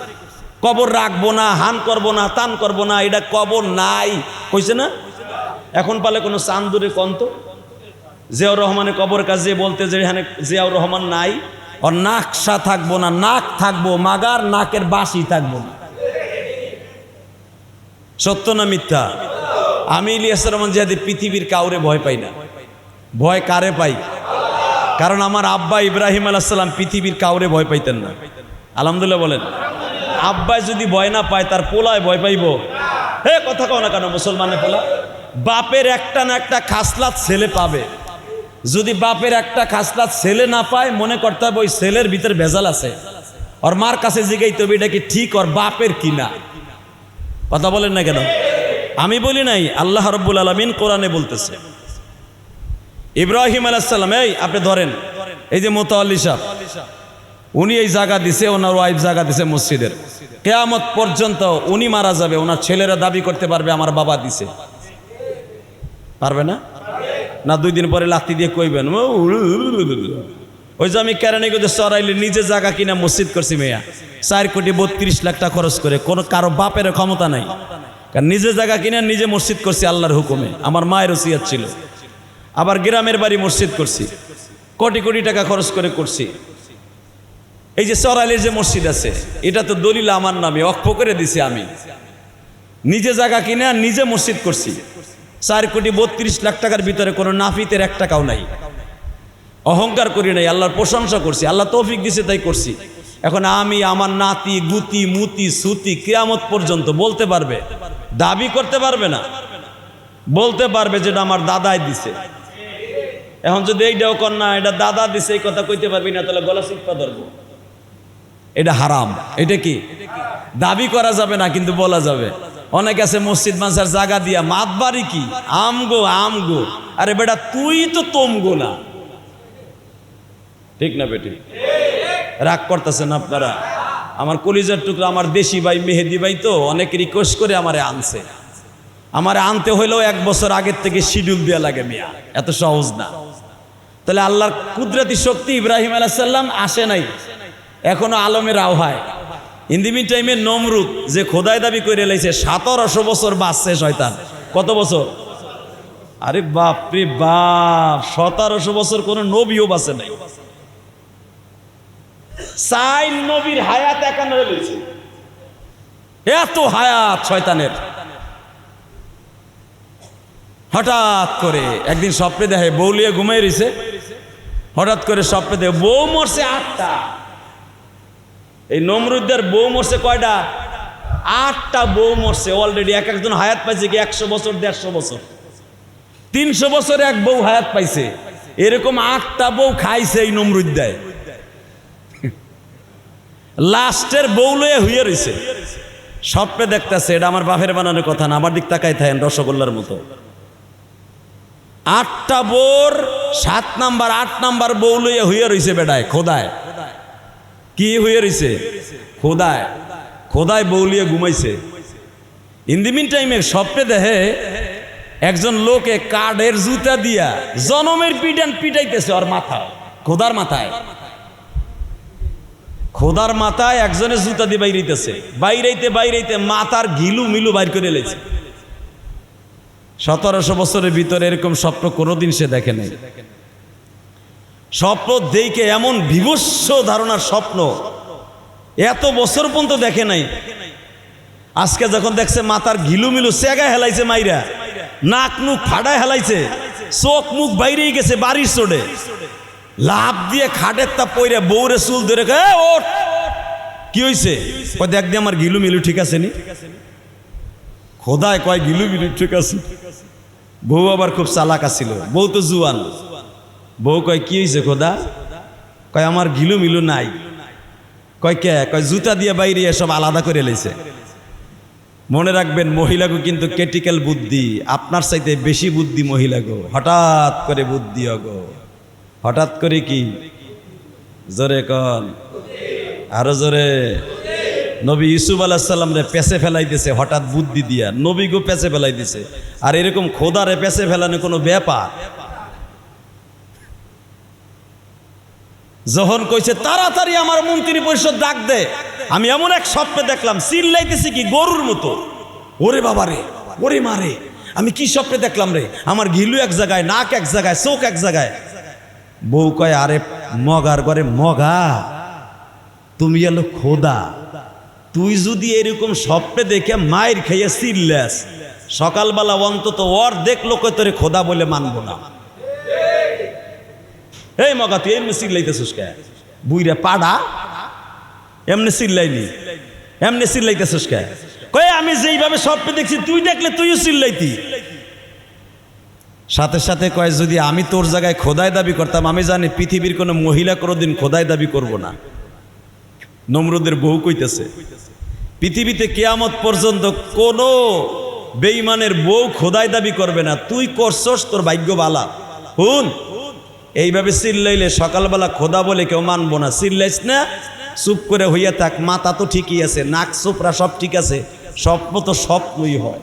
কবর রাখবো না, হান করবো না, তান করবো না, এটা কবর নাই কইছে না? এখন পারলে কোনো চান্দুরে কন্ত জিয়াউর রহমানের কবর কাছে বলতে যে এখানে জিয়াউর রহমান নাই, আর নাকশা থাকবো না, নাক থাকবো মাগার, নাকের বাসি থাকবো না। সত্য না মিথ্যা? আমি ইলিয়াস রহমান জিহাদি পৃথিবীর কাউরে ভয় পাই না। ভয় কারে পাই? কারণ আমার আব্বা ইব্রাহিম আলাইহিস সালাম পৃথিবীর কাউরে ভয় পাইতেন না। আলহামদুলিল্লাহ বলেন। আব্বাই যদি ভয় না পায়, তার পোলায় ভয় পাইব? হে কথা কও না কেন মুসলমানের পোলা? বাপের একটা না একটা খাসলাত ছেলে পাবে। যদি বাপের একটা খাসলাত ছেলে না পায়, মনে করতে হবে ওই ছেলের ভিতরে ভেজাল আছে। ওর মার কাছে জিগাইতে হবে এটা কি ঠিক ওর বাপের কিনা। কথা বলেন না কেন? আমি বলি নাই, আল্লাহ রাব্বুল আলামিন কোরআনে বলতেছে। ইব্রাহিম আলাইহিস সালাম, এই আপনি ধরেন, এই যে মোতাওয়াল্লি সাহেব, উনি এই জায়গা দিছে, ওনার ওয়াইফ জায়গা দিছে মসজিদের। কিয়ামত পর্যন্ত উনি মারা যাবে, ওনার ছেলেরা দাবি করতে পারবে আমার বাবা দিছে? পারবে না? না 2 দিন পরে লাথি দিয়ে কইবেন ওই যে আমি কেরানীগঞ্জে চড়াইলে নিজে জায়গা কিনা মসজিদ করছি মেয়া, 4 কোটি 32 লাখ টাকা খরচ করে, কোনো কারো বাপের ক্ষমতা নাই। কারণ নিজে জায়গা কিনা নিজে মসজিদ করছি আল্লাহর হুকুমে, আমার মায়ের ওসিয়ত ছিল। আবার গ্রামের বাড়ি মসজিদ করছি, কোটি কোটি টাকা খরচ করে করছি। এই যে চড়াইলের যে মসজিদ আছে, এটা তো দলিল আমার নামে অক্ষ করে দিছি। আমি নিজে জায়গা কিনা নিজে মসজিদ করছি, 4 কোটি 32 লাখ টাকার ভিতরে কোনো নাফিতের 1 টাকাও নাই। অহংকার করি নাই, আল্লাহর প্রশংসা করছি, আল্লাহ তৌফিক দিছে তাই করছি। এখন আমি, আমার নাতি, গুতি, মুতি, সুতি কিয়ামত পর্যন্ত বলতে পারবে, দাবি করতে পারবে না, বলতে পারবে যেটা আমার দাদাই দিছে। এখন যদি এইটাও কর না এটা দাদা দিছে এই কথা কইতে পারবি না, তাহলে গলা চিপা ধরবো। এটা হারাম। এটা কি দাবি করা যাবে না, কিন্তু বলা যাবে। অনেক আছে মসজিদ মাসার জায়গা দিয়া মাতবাড়ি কি আমগো। আরে বেটা তুই তো তোমগো না, ঠিক না বেটি? রাগ করতেছেন আপনারা? আমার কলিজার টুকরা, আমার দেশি ভাই মেহেদি ভাই তো অনেক রিকোয়েস্ট করে আমারে আনছে। আমারে আনতে হইলেও 1 বছর আগের থেকে শিডিউল দেওয়া লাগে মিয়া, এত সহজ না। তাহলে আল্লাহর কুদরতি শক্তি ইব্রাহিম আলাইহিস সালাম আসে নাই, এখনো আলমের আওহায়। ইন দি মিন টাইমে নমরুদ যে খোদাই দাবি করে লাইছে, 1700 বছর বাঁচছে শয়তান। কত বছর? আরে বাপ রে বাপ, 1700 বছর কোন নবীও বাঁচে নাই। 4 নবীর হায়াত একান্ন হয়েছে, এত হায়াত শয়তানের। হঠাৎ করে একদিন স্বপ্নে দেখে বউ লিয়ে ঘুমাই রয়েছে, হঠাৎ করে স্বপ্নে দেখে বউ মরছে 8টা। এই নমরুদের বউ মরছে কয়টা? 8টা বউ মরছে অলরেডি। এক একজন হায়াত পাইছে কি 100 বছর, 150 বছর, 300 বছরে এক বউ হায়াত পাইছে। এরকম 8টা বউ খাইছে এই নমরুদ্দায়। লাস্টের বউ লয়ে হইয়া রয়েছে, স্বপ্নে দেখতেছে। এটা আমার বাপের বানানোর কথা না, আমার দিক তাকাই থাকেন রসগোল্লার মতো। 8টা বউর 7 নাম্বার 8 নাম্বার বউ লইয়া হইয়া রয়েছে বেডায়, খোদায়। কি হইয়া রয়েছে? খোদায়। খোদায় বউ লিয়ে ঘুমাইছে। ইন দি মিন টাইমে স্বপ্নে দেখে একজন লোকে কাঠের জুতা দিয়া জনমের পিটান পিটাইতেছে ওর মাথায়, খোদার মাথায়। খোদার মাথায় একজনের জুতা দিয়ে বাইরাইতেছে। বাইরাইতে মাথার ঘিলু মিলু বাইর করে লেছে। 1700 বছরের ভিতরে এরকম স্বপ্ন কোনোদিন সে দেখে নাই। স্বপ্ন দেখে এমন বিভৎস ধারণার স্বপ্ন এত বছর পর্যন্ত দেখে নাই। আজকে যখন দেখছে মাথার ঘিলু মিলু সেগা হেলাইছে, মাইরা নাক মুখ ফাটায় হেলাইছে, চোখ মুখ বাইরেই গেছে, বাড়ির চড়ে লাভ দিয়ে খাটের তা পইরা বউরে চুল ধরে ওঠ, কি হয়েছে? দেখ দিয়ে আমার গিলু মিলু ঠিক আছে নি? খোদায় কয় গিলু মিলু ঠিক আছে। বউ আবার খুব চালাক আছিল, বউ তো জুয়ান। বউ কয় কি হয়েছে খোদা? কয় আমার গিলু মিলু নাই। কয় কে? কয় জুতা দিয়ে বাইরে সব আলাদা করে লেছে। মনে রাখবেন মহিলাগো কিন্তু ক্রিটিক্যাল বুদ্ধি, আপনার চাইতে বেশি বুদ্ধি মহিলাগো। হঠাৎ করে বুদ্ধি অগো, হঠাৎ করে কি? জোরে কন, আরো জোরে। নবী ইউসুফ আলাইহিস সালাম রে পেছে ফেলাই দিছে হঠাৎ বুদ্ধি দিয়া, নবী গো পেছে ফেলাই দিছে। আর এরকম খোদারে পেছে ফেলানো কোনো ব্যাপার? যখন কইছে তাড়াতাড়ি আমার মন্ত্রী পরিষদ ডাক দে, আমি এমন এক স্বপ্নে দেখলাম চিল্লাইতেছি কি গরুর মতো। ওরে বাবারে, ওরে মারে, আমি কি স্বপ্নে দেখলাম রে? আমার ঘিলু এক জায়গায়, নাক এক জায়গায়, চোখ এক জায়গায়। বউ কয় আরে মগার ঘরে মগা, তুমি এলো খোদা। তুই যদি এরকম স্বপ্নে দেখে মায়ের খাইয়া চিল্লাস, সকালবেলা অন্তত ওর দেখলো কই তোরে খোদা বলে মানবো না। এই মগা তুই এমনি চিল্লাইতেছিস কে? বুইরা পাড়া এমনি চিল্লাইনি, এমনি চিল্লাইতেছিস কে? কই আমি যেইভাবে স্বপ্নে দেখছি তুই দেখলে তুইও চিল্লাইতি। সাথে সাথে কয় যদি আমি তোর জায়গায় খোদাই দাবি করতাম, আমি জানি পৃথিবীর কোনো মহিলা কোনোদিন খোদাই দাবি করব না। নমরুদের বউ কইতেছে পৃথিবীতে কিয়ামত পর্যন্ত কোনো বেঈমানের বউ খোদাই দাবি করবে না। তুই করছস, তোর ভাগ্য বালা। হুন, এইভাবে চিল্লাইলে সকালবেলা খোদা বলে কেউ মানবো না। চিল্লাইস না, চুপ করে হইয়া থাক। মাথা তো ঠিকই আছে, নাক চোপড়া সব ঠিক আছে, স্বপ্ন তো স্বপ্নই হয়।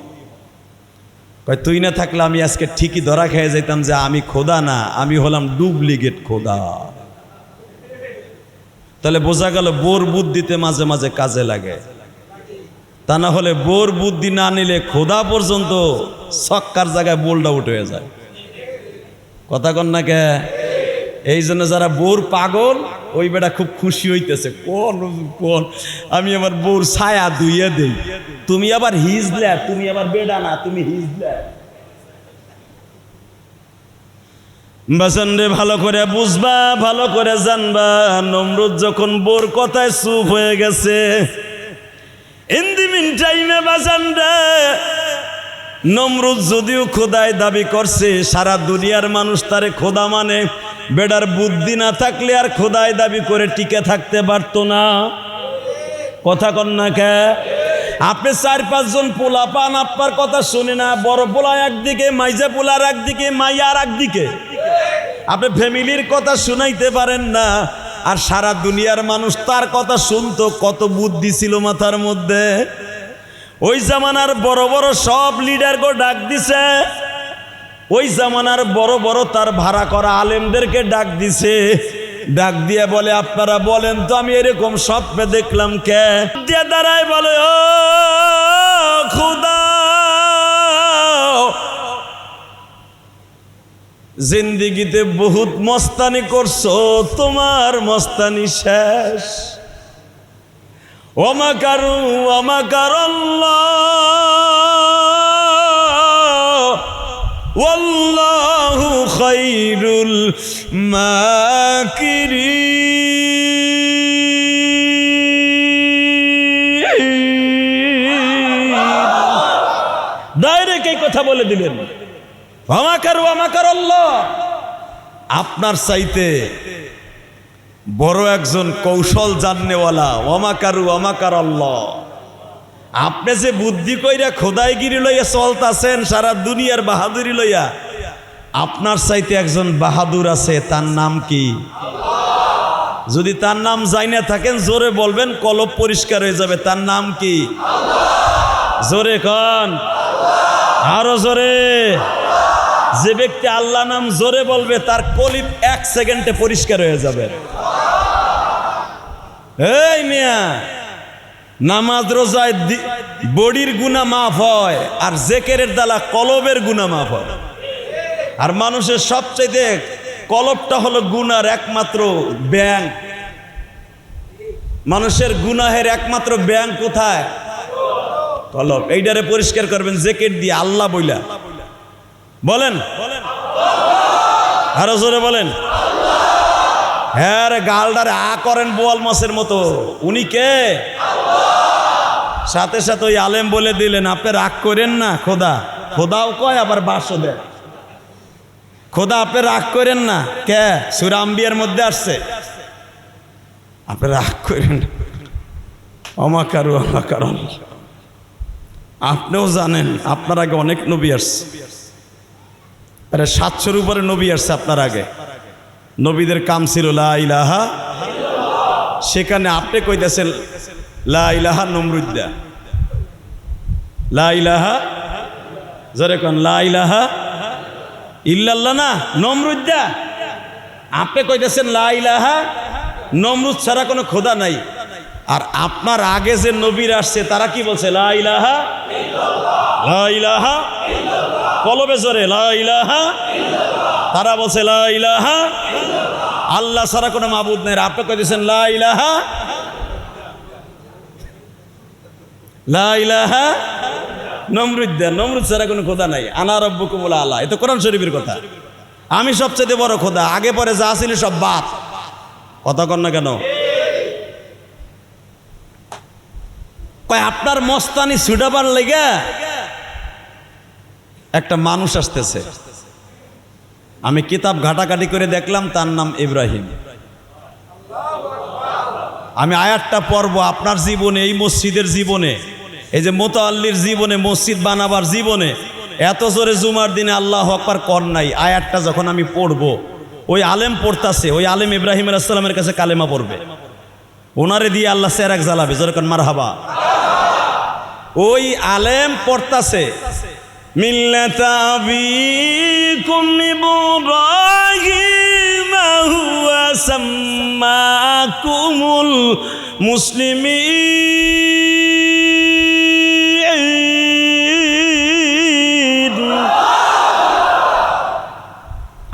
কয় তুই না থাকলে আমি আজকে ঠিকই ধরা খেয়ে যেতাম যে আমি খোদা না, আমি হলাম ডুপ্লিকেট খোদা। তাহলে বোঝা গেল বোর বুদ্ধিতে মাঝে মাঝে কাজে লাগে। তা না হলে বোর বুদ্ধি না নিলে খোদা পর্যন্ত ছক্কার জায়গায় বোল্ড আউট হয়ে যায়। কথা কন না কে? এই জন্য যারা বোর পাগল, ওই বেটা খুব খুশি হইতেছে। কোন কোন আমি আমার বোর ছায়া ধুইয়ে দেই, তুমি আবার হিজলে, তুমি আবার বেডা না, তুমি হিজলে। বাজান রে, ভালো করে বুঝবা, ভালো করে জানবা, নমরুদ যখন বোর কথায় চুপ হয়ে গেছে, ইন দি মিন টাইমে বাজান রে, নমরুদ যদিও খোদায় দাবি করছে, সারা দুনিয়ার মানুষ তারে খোদা মানে, বেডার বুদ্ধি না থাকলে আর খোদায় দাবি করে টিকে থাকতে পারতো না। কথা কন না কে? আপনি 4-5 জন পোলা পান, আপনার কথা শুনে না। বড় পোলা একদিকে, মাইজা পোলার একদিকে, মাইয়া আর একদিকে। আপনি ফ্যামিলির কথা শুনাইতে পারেন না, আর সারা দুনিয়ার মানুষ তার কথা শুনতো। কত বুদ্ধি ছিল মাথার মধ্যে। ওই জামানার বড় বড় সব লিডারকে ডাক দিছে, ওই জামানার বড় বড় তার ভাড়া করা আলেমদেরকে ডাক দিছে। ডাক দিয়ে বলে আপনারা বলেন তো আমি এরকম স্বপ্নে দেখলাম কে? দিয়ে দাঁড়ায় বলে ও খোদা, জিন্দিগিতে বহুত মস্তানি করছো, তোমার মস্তানি শেষ। ওমাকারু ওমাকারাল্লাহ ওয়াল্লাহু খায়রুল মাকিরিন। ডাইরেক্ট এই কথা বলে দিলেন, ওয়ামাকার আল্লাহ। আপনার চাইতে বড় একজন কৌশল জাননেওয়ালা, ওয়ামাকার আল্লাহ। আপনি যে বুদ্ধি কইরা খোদাইগিরি লইয়া চলতাছেন, সারা দুনিয়ার বাহাদুরি লইয়া, আপনার চাইতে একজন বাহাদুর আছে, তার নাম কি? যদি তার নাম জাইনা থাকেন জোরে বলবেন, কলব পরিষ্কার হয়ে যাবে। তার নাম কি? জোরে কন, আরো জোরে। যে ব্যক্তি আল্লাহ নাম জোরে বলবে তার কলিব 1 সেকেন্ডে পরিষ্কার হয়ে যাবে। এই মিয়া, নামাজ রোজায় বডির গুনাহ মাফ হয়, আর জেকেরের দ্বারা কলবের গুনাহ মাফ হয়। আর মানুষের সবচেয়ে কলবটা হলো গুনার একমাত্র ব্যাংক। মানুষের গুনাহের একমাত্র ব্যাংক কোথায়? কলব। এইটারে পরিষ্কার করবেন জেকের দিয়ে, আল্লাহ বইলা বলেন, আরো জোরে বলেন। হ্যাঁ রে, গালডারে আ করেন বোয়াল মাছের মতো। উনি কে? সাথে সাথে ওই আলেম বলে দিলেন, আপনি রাগ করেন না, খোদাও কয় আবার বাসও দেয়। খোদা আপনি রাগ করেন না, কে? সূরা আম্বিয়ার মধ্যে আসছে, আপনি রাগ করেন। ওয়ামাকার আল্লাহ। আপনিও জানেন আপনার আগে অনেক নবী আসছে, 700-এর উপরে নবী আসছে আপনার আগে। নবীদের কাম ছিল লা ইলাহা, সেখানে আপনি কইতেছেন লা ইলাহা নমরুদ্দা, লা ইলাহা, জোরে কোন, লা ইলাহা ইল্লাল্লাহ না, নমরুদ্দা। আপনি কইতেছেন লা ইলাহা, নমরুদ ছাড়া কোনো খোদা নাই। আর আপনার আগে যে নবীরা আসছে তারা কি বলছে? লা ইলাহা ইল্লাল্লাহ, লা ইলাহা ইল্লাল্লাহ, কলবে জোরে লা ইলাহা ইল্লাল্লাহ। তারা বলছে লা ইলাহা ইল্লাল্লাহ, আল্লাহ ছাড়া কোনো মাবুদ নাই। আপনি কইতেছেন লা ইলাহা, লা ইলাহা নমরুদ্দা, নমরুদ ছাড়া কোনো খোদা নাই। আনা রাব্বুকুমুল আলা, এটা কোরআন শরীফের কথা। আমি সবচেয়ে বড় খোদা, আগে পরে যা ছিল সব বাদ। কথা কন না কেন? কয় আপনার মস্তানি ছুটাবার লেগে একটা মানুষ আসতেছে। আমি কিতাব ঘাটাঘাটি করে দেখলাম, তার নাম ইব্রাহিম। আমি আয়াতটা পড়ব। আপনার জীবনে, এই মসজিদের জীবনে, এই যে মোতাল্লির জীবনে, মসজিদ বানাবার জীবনে এত জোরে জুমার দিনে আল্লাহু আকবার কর নাই। আয়াতটা যখন আমি পড়ব, ওই আলেম পড়তাছে, ওই আলেম ইব্রাহিম আলাইহিস সালামের কাছে কালেমা পড়বে, ওনারে দিয়ে আল্লাহ চেরাক জ্বালাবে। জোরে কোন মারহাবা। ওই আলেম পড়তাছে মিল্লাতা আবিকুম ইব্রাহিম হুয়া সাম্মাকুমুল মুসলিমিন।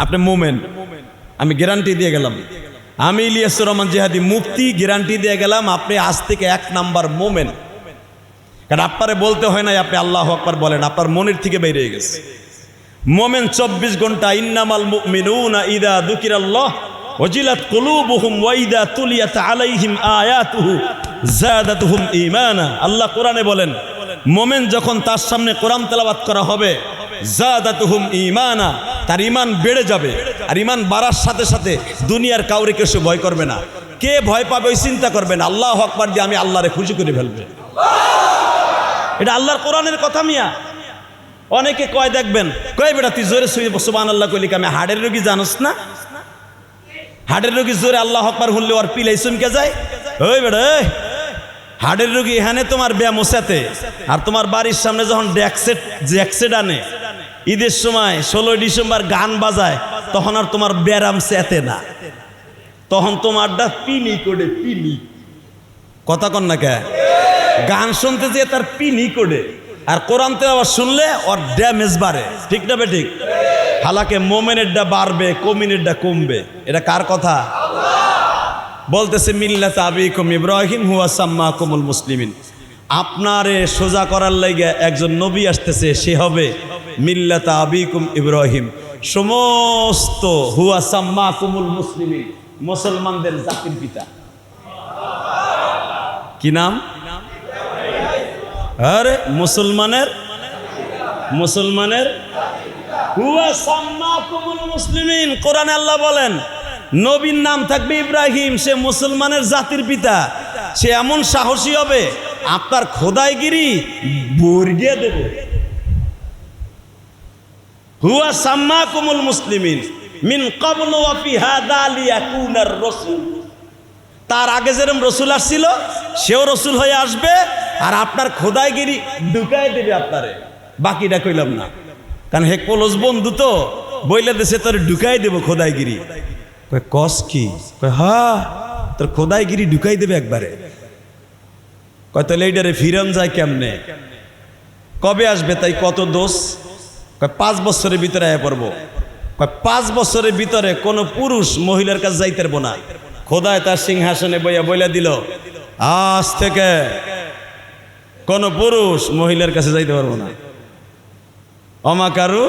আপনি মোমেন, আমি গ্যারান্টি দিয়ে গেলাম। আমি ইলিয়াসুর রহমান জিহাদি মুফতি গ্যারান্টি দিয়ে গেলাম, আপনি আজ থেকে 1 নাম্বার মোমেন। কারণ আপনারে বলতে হয় নাই, আপনি আল্লাহু আকবার বলেন, আপনার মনের থেকে বের হয়ে গেছে। মোমেন 24 ঘন্টা। ইন্নামাল মুমিনুনা ইযা যুকিরাল্লাহ ওয়াজিলাত কুলুবুহুম ওয়া ইযা তুলিয়াত আলাইহিম আয়াতুহু যাদাতুহুম ঈমানা। আল্লাহ কোরআনে বলেন, মোমেন যখন তার সামনে কোরআন তেলাওয়াত করা হবে, যাদাতুহুম ঈমানা, তার ঈমান বেড়ে যাবে। আর ঈমান বাড়ার সাথে সাথে দুনিয়ার কাউরে কেউ ভয় করবে না। কে ভয় পাবে ওই চিন্তা করবে না, আল্লাহু আকবার দিয়ে আমি আল্লাহরে খুশি করে ফেলবে। এটা আল্লাহর কোরআনের কথা মিয়া। অনেকে কয়, দেখবেন কয় বেটা তুই জোরে সুবহানাল্লাহ কইলি, আমি হাড়ের রোগী জানোস না? হাড়ের রোগী জোরে আল্লাহু আকবার হুললে ওর পিলাই চমকে যায়। ওই বেটা, হাড়ের রোগী এখানে তোমার ব্যায়াম ওসাতে, আর তোমার বাড়ির সামনে যখন জ্যাকসেট আনে ঈদের সময় 16 ডিসেম্বর গান বাজায়, তখন আর তোমার ব্যায়াম চেতে না, তখন তোমারটা পিনি করে পিনি। কথা কন না কে? গান শুনতে যেয়ে তার পিনি করে, আর কোরআন তেলাওয়াত শুনলে ওর ড্যামেজ বাড়ে। ঠিক না বেঠিক? হালাকে মোমেনেরটা বাড়বে, কমিনেরটা কমবে। এটা কার কথা? বলতেছে মিল্লাতা আবিকুম ইব্রাহিম হুয়া সাম্মাকুমুল মুসলিমিন। আপনারে সোজা করার লাগি একজন নবী আসতেছে, সে হবে মিল্লাতা আবিকুম ইব্রাহিম, সমস্ত হুয়া সাম্মাকুমুল মুসলিমিন, মুসলমানদের জাতির পিতা। কি নাম? আরে মুসলমানের হুয়া সাম্মাকুমুল মুসলিমিন। কোরআনে আল্লাহ বলেন নবীর নাম থাকবে ইব্রাহিম, সে মুসলমানের জাতির পিতা। সে এমন সাহসী হবে আপনার খোদাইগিরি বর্গিয়ে দেবে। হুয়া সাম্মাকুমুল মুসলিমিন মিন ক্বাবলু ওয়া ফি হাযা লিয়াকুনার রাসূল। তার আগে যেরকম রসুল আসছিল সেও রসুল হয়ে আসবে, আর আপনার খোদাইগিরি ঢুকাই দেবে আপনারে। বাকিটা কইলাম না, কারণ হে কলস বন্ধু তো বইলে দেশে তোর ঢুকাই দেব খোদাইগিরি। কয় কস কি? কয় হ্যাঁ, তোর খোদাইগিরি ঢুকাই দেবে একবারে। কয় তাহলে এইটারে ফিরান যায় কেমনে? কবে আসবে? তাই কত দোষ? কয় 5 বছরের ভিতরে আয়া পড়বো। কয় 5 বছরের ভিতরে কোনো পুরুষ মহিলার কাছে যাইতে পারবো না। খোদায় তার সিংহাসনে বইলা দিল আজ থেকে কোন পুরুষ মহিলার কাছে যাইতে পারবো না। অমাকারু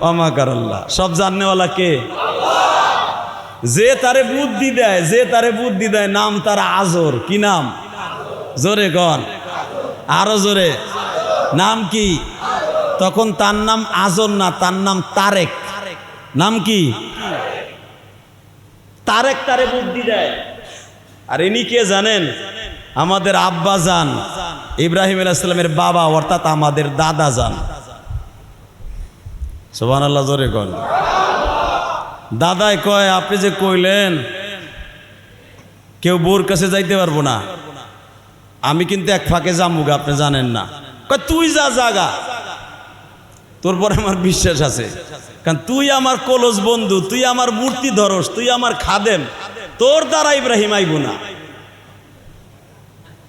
অমাকার আল্লাহ। সব জাননেওয়ালা কে? যে তারে বুদ্ধি দেয় নাম তার আজর। কি নাম? জোরে গন, আরো জোরে। নাম কি? তখন তার নাম আজর না, তার নাম তারেক। নাম কি? তারেক তারে বুদ্ধি দেয়। আর ইনি কে জানেন? আমাদের আব্বা জান ইব্রাহিম আলাইহিস সালামের বাবা, অর্থাৎ আমাদের দাদা জান। সুবহানাল্লাহ, জোরে কন। দাদাই কয় আপনি যে কইলেন কেউ বোর কাছে যাইতে পারবো না, আমি কিন্তু এক ফাঁকে যামুগা, আপনি জানেন না। কয় তুই যা জাগা, তোর পরে আমার বিশ্বাস আছে, কারণ তুই আমার কলস বন্ধু, তুই আমার মূর্তি ধরস, তুই আমার খাদেম, তোর দ্বারা ইব্রাহিম আইব না,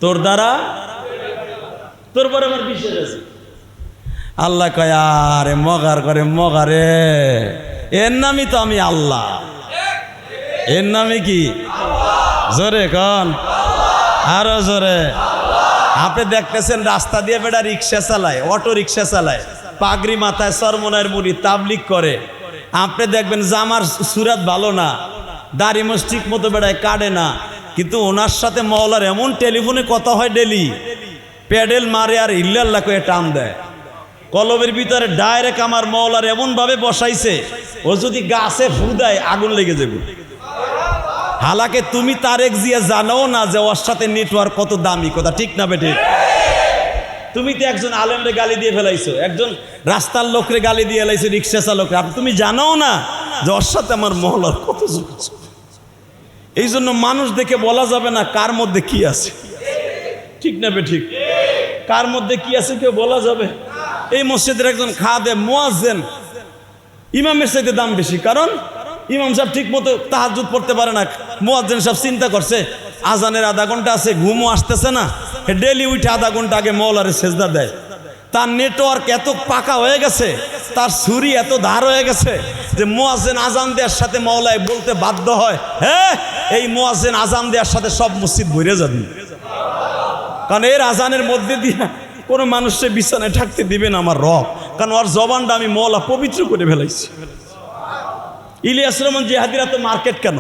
তোর দ্বারা, তোর পরে আমার বিশ্বাস আছে। আল্লাহ কয় আরে মগার করে মগারে, এর নামই তো আমি আল্লাহ। এর নামই কি? জোরে কন, আরো জোরে। আপনি দেখতেছেন রাস্তা দিয়ে বেটা রিক্সা চালায়, অটো রিক্সা চালায়, পাগড়ি মাথায়, সরমনার মুড়ি, তাবলিগ করে। আপনি দেখবেন জামার সুরাত ভালো না, দাড়ি মোছ ঠিক মতো বেড়ায় কাটে না, কিন্তু ওনার সাথে মওলার এমন টেলিফোনে কথা হয় ডেলি, প্যাডেল মারে আর ইল্লাল্লাহ কয়ে টান দেয়। কলবের ভিতরে ডাইরেক্ট আমার মওলার এমন ভাবে বসাইছে, ও যদি গাছে ফু দেয় আগুন লেগে যাবে। হালাকে তুমি তারেক জিয়া জানো না যে ওর সাথে নেটওয়ার্ক কত দামি, কথা ঠিক না বেটে? তুমি তো একজন আলেমরে গালি দিয়ে ফেলাইছো, একজন রাস্তার লোকরে গালি দিয়ে ফেলাইছো, রিক্সা চালকরে। তুমি জানো না যে ওর সাথে আমার মহলার কত যোগাযোগ। এই জন্য মানুষ দেখে বলা যাবে না কার মধ্যে কি আছে, ঠিক না বেঠিক? কার মধ্যে কি আছে কেউ বলা যাবে? এই মসজিদের একজন খাদেম মুয়াজ্জিন, ইমামের চাইতে দাম বেশি, কারণ ইমাম সাহেব ঠিক মতো তাহাজ্জুদ পড়তে পারে না। মুয়াজ্জিন সাহেব চিন্তা করছে আজানের আধা ঘন্টা আছে, ঘুমও আসতেছে না, ডেলি উঠে আধা ঘন্টা আগে মওলারে সেজদা দেয়। তার নেটওয়ার্ক এত পাকা হয়ে গেছে, তার ছুরি এত ধার হয়ে গেছে যে মুয়াজ্জিন আজান দেওয়ার সাথে মওলায় বলতে বাধ্য হয়, হ্যাঁ এই মুয়াজ্জিন আজান দেওয়ার সাথে সব মসজিদ ভরে যাবে, কারণ এর আজানের মধ্যে দিয়ে কোনো মানুষের বিছানায় থাকতে দিবে না আমার রব, কারণ ওর জবানটা আমি মওলা পবিত্র করে ফেলাইছি। ইলিয়াস রহমান জিহাদিরা তো মার্কেট কেন?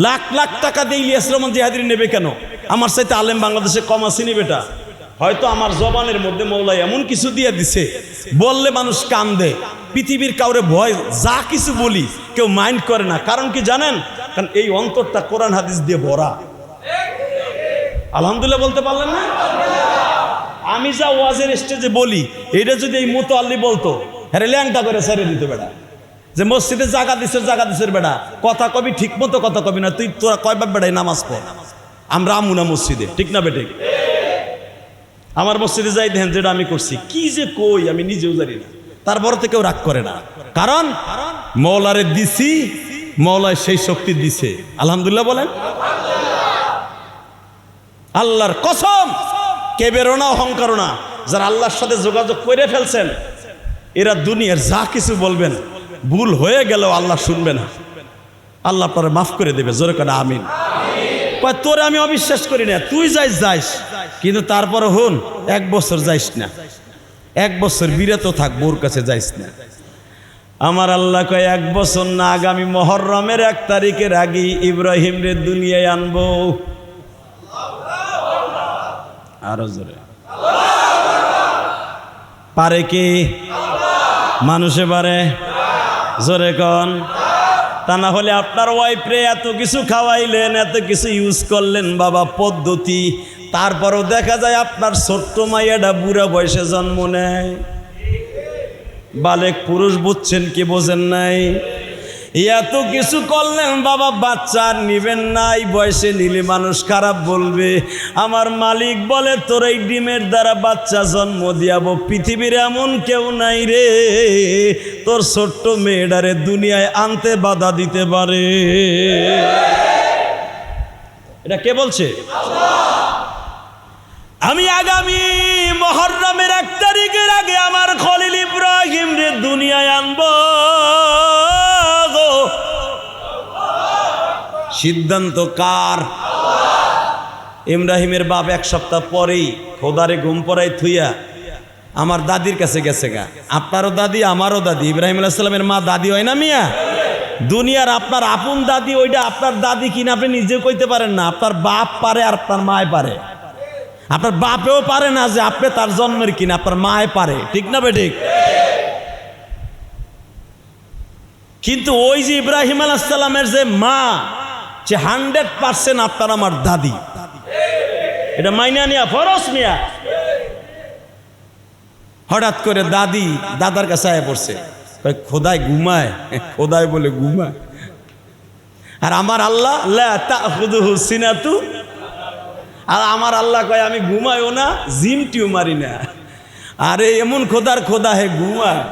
লাখ লাখ টাকা দিয়ে ইলিয়াস রহমান জিহাদির নেবে কেন? আমার চাইতে আলেম বাংলাদেশে কম আসেনি বেটা। হয়তো আমার জবানের মধ্যে মওলা এমন কিছু দিয়ে দিছে, বললে মানুষ কান্দে, পৃথিবীর কাউরে ভয়, যা কিছু বলি কেউ মাইন্ড করে না। কারণ কি জানেন? কারণ এই অন্তরটা কোরআন হাদিস দিয়ে ভরা। আলহামদুলিল্লাহ বলতে পারলেন না? আমি যা ওয়াজের স্টেজে বলি, এটা যদি এই মুতাআল্লি বলতো, হ্যাঁ ল্যাংটা করে ছেড়ে দিত বেটা, যে মসজিদে জায়গা দিছের বেটা, কথা কবি ঠিক মতো কথা কবি না, তোরা কয়বার বেড়াই নামাজ পড়, আমরা আমুনা মসজিদে, ঠিক না বেটে? আমার মসজিদে যাই দেখেন যেটা আমি করছি, কি যে কই আমি নিজেও জানি না, তারপরে তো কেউ রাগ করে না, কারণ মওলারে দিছি, মওলায় সেই শক্তি দিছে। আলহামদুলিল্লাহ বলেন। আল্লাহর কসম, কেবেরও না অহংকারও না, যারা আল্লাহর সাথে যোগাযোগ করে ফেলছেন এরা দুনিয়ার যা কিছু বলবেন, ভুল হয়ে গেলেও আল্লাহ শুনবে না, আল্লাহ আপনারা মাফ করে দেবে। জোরে করে আমিন। তোরে আমি অবিশ্বাস করি না, তুই যাইস, কিন্তু তারপরে হন 1 বছর যাইস না, 1 বছর বিরত থাক, বউর কাছে যাইস না। আমার আল্লাহ কয় 1 বছর না, আগামী মুহররমের 1 তারিখের আগে ইব্রাহিম রে দুনিয়ায় আনবো। আরো জোরে পারে কি? মানুষে পারে? জোরে কন। তা না হলে আপনার ওয়াইফরে এত কিছু খাওয়াইলেন, এত কিছু ইউজ করলেন বাবা পদ্ধতি, তারপরও দেখা যায় আপনার ছোট্ট মাইয়াটা বুড়া বয়সে জন্ম নেয়। বালেক পুরুষ বুঝছেন কি বোঝেন নাই? এত কিছু করলেন বাবা, বাচ্চা আর নিবেন নাই, বয়সে নিলে মানুষ খারাপ বলবে। আমার মালিক বলে তোর এই ডিমের দ্বারা বাচ্চা জন্ম দিয়াবো, পৃথিবীর এমন কেউ নাই রে তোর ছোট্ট মেয়েটারে দুনিয়ায় আনতে বাধা দিতে পারে। এটা কে বলছে? আমি আগামী মুহররমের 1 তারিখের আগে আমার খলিল ইব্রাহিম রে দুনিয়ায় আনবো। সিদ্ধান্ত কার? ইব্রাহিমের বাপ 1 সপ্তাহ পরেই খোদারে ঘুম পড়াই থুইয়া আমার দাদির কাছে গেছে গা। আপনারও দাদি, আমারও দাদি। ইব্রাহিম আলাইহিস সালামের মা দাদি হয় না মিয়া? দুনিয়ার আপনার আপন দাদি, ওইটা আপনার দাদি কিনা আপনি নিজেও কইতে পারেন না। আপনার বাপ পারে আর আপনার মায় পারে। আপনার বাপেও পারে না যে আপনি তার জন্মের কিনা, আপনার মায় পারে। ঠিক না বেঠিক? কিন্তু ওই যে ইব্রাহিম আলাইহিস সালামের যে মা, যে 100% আপনার আমার দাদি, এটা মাইনা নিয়া ফরজ মিয়া। হঠাৎ করে দাদি দাদার কাছে আয়া পড়ছে, খোদায় ঘুমায়, খোদায় বলে ঘুমায়। আর আমার আল্লাহ লা তাখুযুহু সিনাতু, আর আমার আল্লাহ কয় আমি ঘুমাইও না, জিম টিউ মারি না। আরে এমন খোদার খোদা হে ঘুমায়।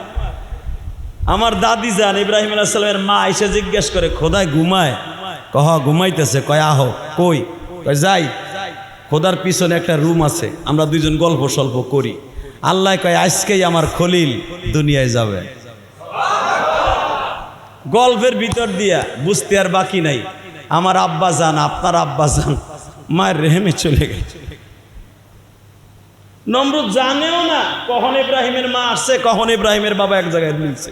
আমার দাদি যান ইব্রাহিম আলাইহিস সালামের মা এসে জিজ্ঞেস করে খোদায় ঘুমায়? কহ ঘুমাইতেছে। কয় আহো। কই? কয় যাই, খোদার পিছনে একটা রুম আছে, আমরা দুইজন গল্প সল্প করি। আল্লাহ কয় আজকেই আমার খলিল দুনিয়ায় যাবে। গল্পের ভিতর দিয়া বুঝতে আর বাকি নাই, আমার আব্বা যান, আপনার আব্বা যান মায়ের রেহেমে চলে গেছে। নমরুদ জানেও না কখন ইব্রাহিমের মা আসছে, কখন ইব্রাহিমের বাবা এক জায়গায় মিলছে।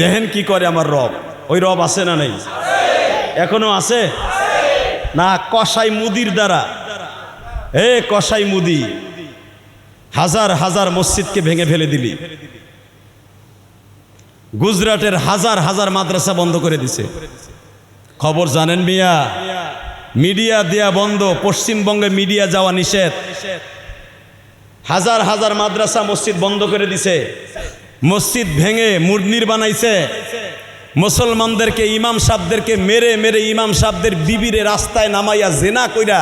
দেখেন কি করে আমার রব। ওই রব আছে না নাই? এখনো আছে না? কসাই মুদির দ্বারা, কসাই মুদি হাজার হাজার মসজিদকে ভেঙে ফেলে দিলি। গুজরাটের হাজার হাজার মাদ্রাসা বন্ধ করে দিছে। খবর জানেন মিয়া? মিডিয়া দেয়া বন্ধ, পশ্চিমবঙ্গে মিডিয়া যাওয়া নিষেধ। হাজার হাজার মাদ্রাসা মসজিদ বন্ধ করে দিছে। মসজিদ ভেঙে মন্দির বানাইছে। মুসলমানদেরকে, ইমাম সাহেবদেরকে মেরে মেরে ইমাম সাহেবদের বিবিরে রাস্তায় নামাইয়া জেনা কইরা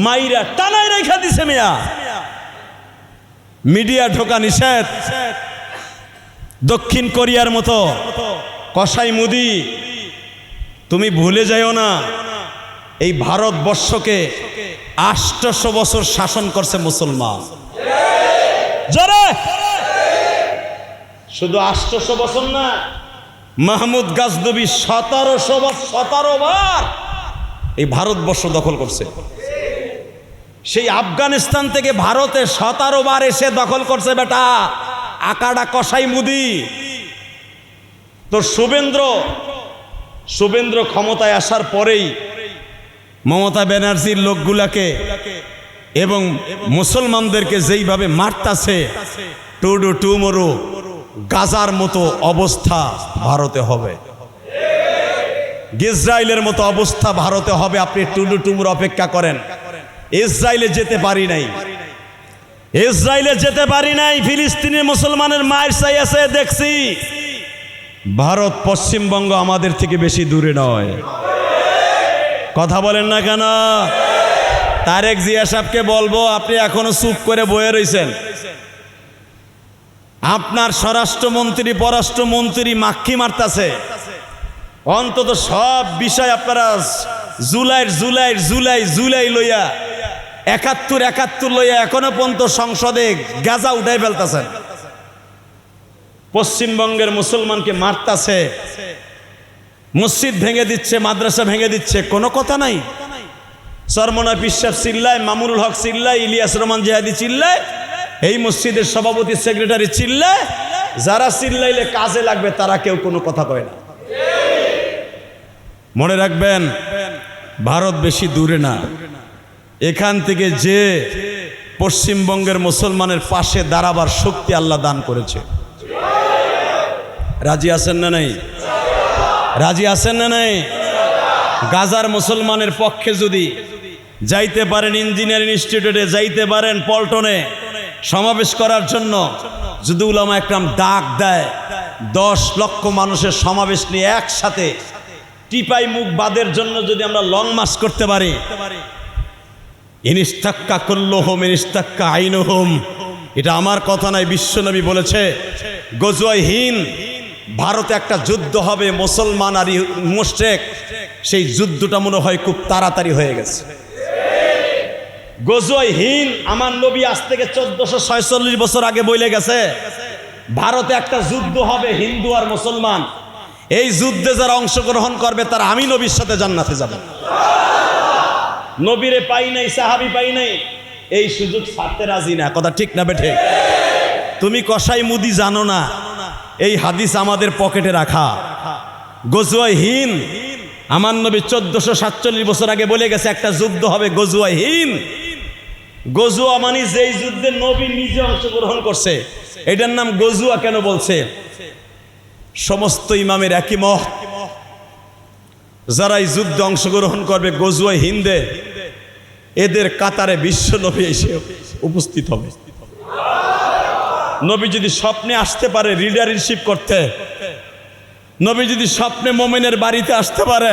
মাইরা টানাই রেখা দিছে মিয়া। মিডিয়া ঢোকা নিষেধ। দক্ষিণ কোরিয়ার মতো কসাই মুদি, তুমি ভুলে যাইও না এই ভারতবর্ষকে 800 বছর শাসন করছে মুসলমান। জোরে শুধু 800 বছর না, মাহমুদ গাজনবী 1700 বার এই ভারতবর্ষ দখল করছে। সেই আফগানিস্তান থেকে ভারতে 17 বার এসে দখল করছে বেটা। আকাডা কসাই মুদি। তোর শুভেন্দ্র ক্ষমতায় আসার পরেই মমতা ব্যানার্জির লোকগুলাকে এবং মুসলমানদেরকে যেইভাবে মারতাছে, টুডু টুমরু গাজার মতো অবস্থা ভারতে হবে, ইসরায়েলের মতো অবস্থা ভারতে হবে। আপনি টুডু টুমুর অপেক্ষা করেন। ইসরায়েলে যেতে পারি নাই, ফিলিস্তিনের মুসলমানের মায়ের চাই আছে দেখছি। ভারত পশ্চিমবঙ্গ আমাদের থেকে বেশি দূরে নয়। কথা বলেন না কেন? তারেক জিয়া সাহেবকে বলবো, আপনি এখনো চুপ করে বয়ে রয়েছেন। আপনার স্বরাষ্ট্রমন্ত্রী, পররাষ্ট্রমন্ত্রী মাক্ষী মারতাছে। অন্তত সব বিষয় আপনারা জুলাই লইয়া 71 লইয়া এখনো পর্যন্ত সংসদে গাজা উঠাই ফেলতেছেন। পশ্চিমবঙ্গের মুসলমানকে মারতাছে, মসজিদ ভেঙে দিচ্ছে, মাদ্রাসা ভেঙে দিচ্ছে, কোনো কথা নাই। চরমনা পিসাব চিল্লায়, মামুনুল হক চিল্লায়, ইলিয়াস রহমান জিহাদি চিল্লায়, এই মসজিদের সভাপতি সেক্রেটারি চিল্লে, যারা চিল্লাইলে কাজে লাগবে তারা কেউ কোনো কথা কয় না। মনে রাখবেন, ভারত বেশি দূরে না। এখান থেকে যে পশ্চিমবঙ্গের মুসলমানের পাশে দাঁড়াবার শক্তি আল্লাহ দান করেছে। রাজি আছেন না নাই? রাজি আছেন না নাই? গাজার মুসলমানের পক্ষে যদি যাইতে পারেন, ইঞ্জিনিয়ারিং ইনস্টিটিউটে যাইতে পারেন, পল্টনে সমাবেশ করার জন্য যদি উলামা একরাম ডাক দেয়, 10 লক্ষ মানুষের সমাবেশ নিয়ে একসাথে টিপাই মুখ বাদের জন্য যদি আমরা লং মার্চ করতে পারি, ইনিস্তাক্কা কুল্লুহুম ইনিস্তাক্কা আইনুহুম, এটা আমার কথা নয়, বিশ্বনবী বলেছে। গজওয়ায়ে হিন্দ, ভারতে একটা যুদ্ধ হবে মুসলমান আর মুশরিক, সেই যুদ্ধটা মনে হয় খুব তাড়াতাড়ি হয়ে গেছে। গজওয়ায়ে হিন্দ আমার নবী আজ থেকে 1446 বছর আগে বলে গেছে, ভারতে একটা যুদ্ধ হবে হিন্দু আর মুসলমান, এই যুদ্ধে যারা অংশগ্রহণ করবে তারা আমি নবীর সাথে জান্নাতে যাবে। নবীরে পাই নাই, সাহাবী পাই নাই, এই সুযোগ ছাড়তে রাজি না। কথা ঠিক না বেঠে? তুমি কসাই মুদি জানো না, এই হাদিস আমাদের পকেটে রাখা। গজওয়ায়ে হিন্দ আমার নবী 1447 বছর আগে বলে গেছে একটা যুদ্ধ হবে গজওয়ায়ে হিন্দ। গজওয়া মানে যেই যুদ্ধে নবী নিজে অংশগ্রহণ করছে, এটার নাম গজওয়া কেন বলছে? সমস্ত ইমামের একই মত, যারা এই যুদ্ধে অংশগ্রহণ করবে গজওয়ায়ে হিন্দে, এদের কাতারে বিশ্ব নবী এসে উপস্থিত হবে। নবী যদি স্বপ্নে আসতে পারে লিডারশিপ করতে, নবী যদি স্বপ্নে মোমেনের বাড়িতে আসতে পারে,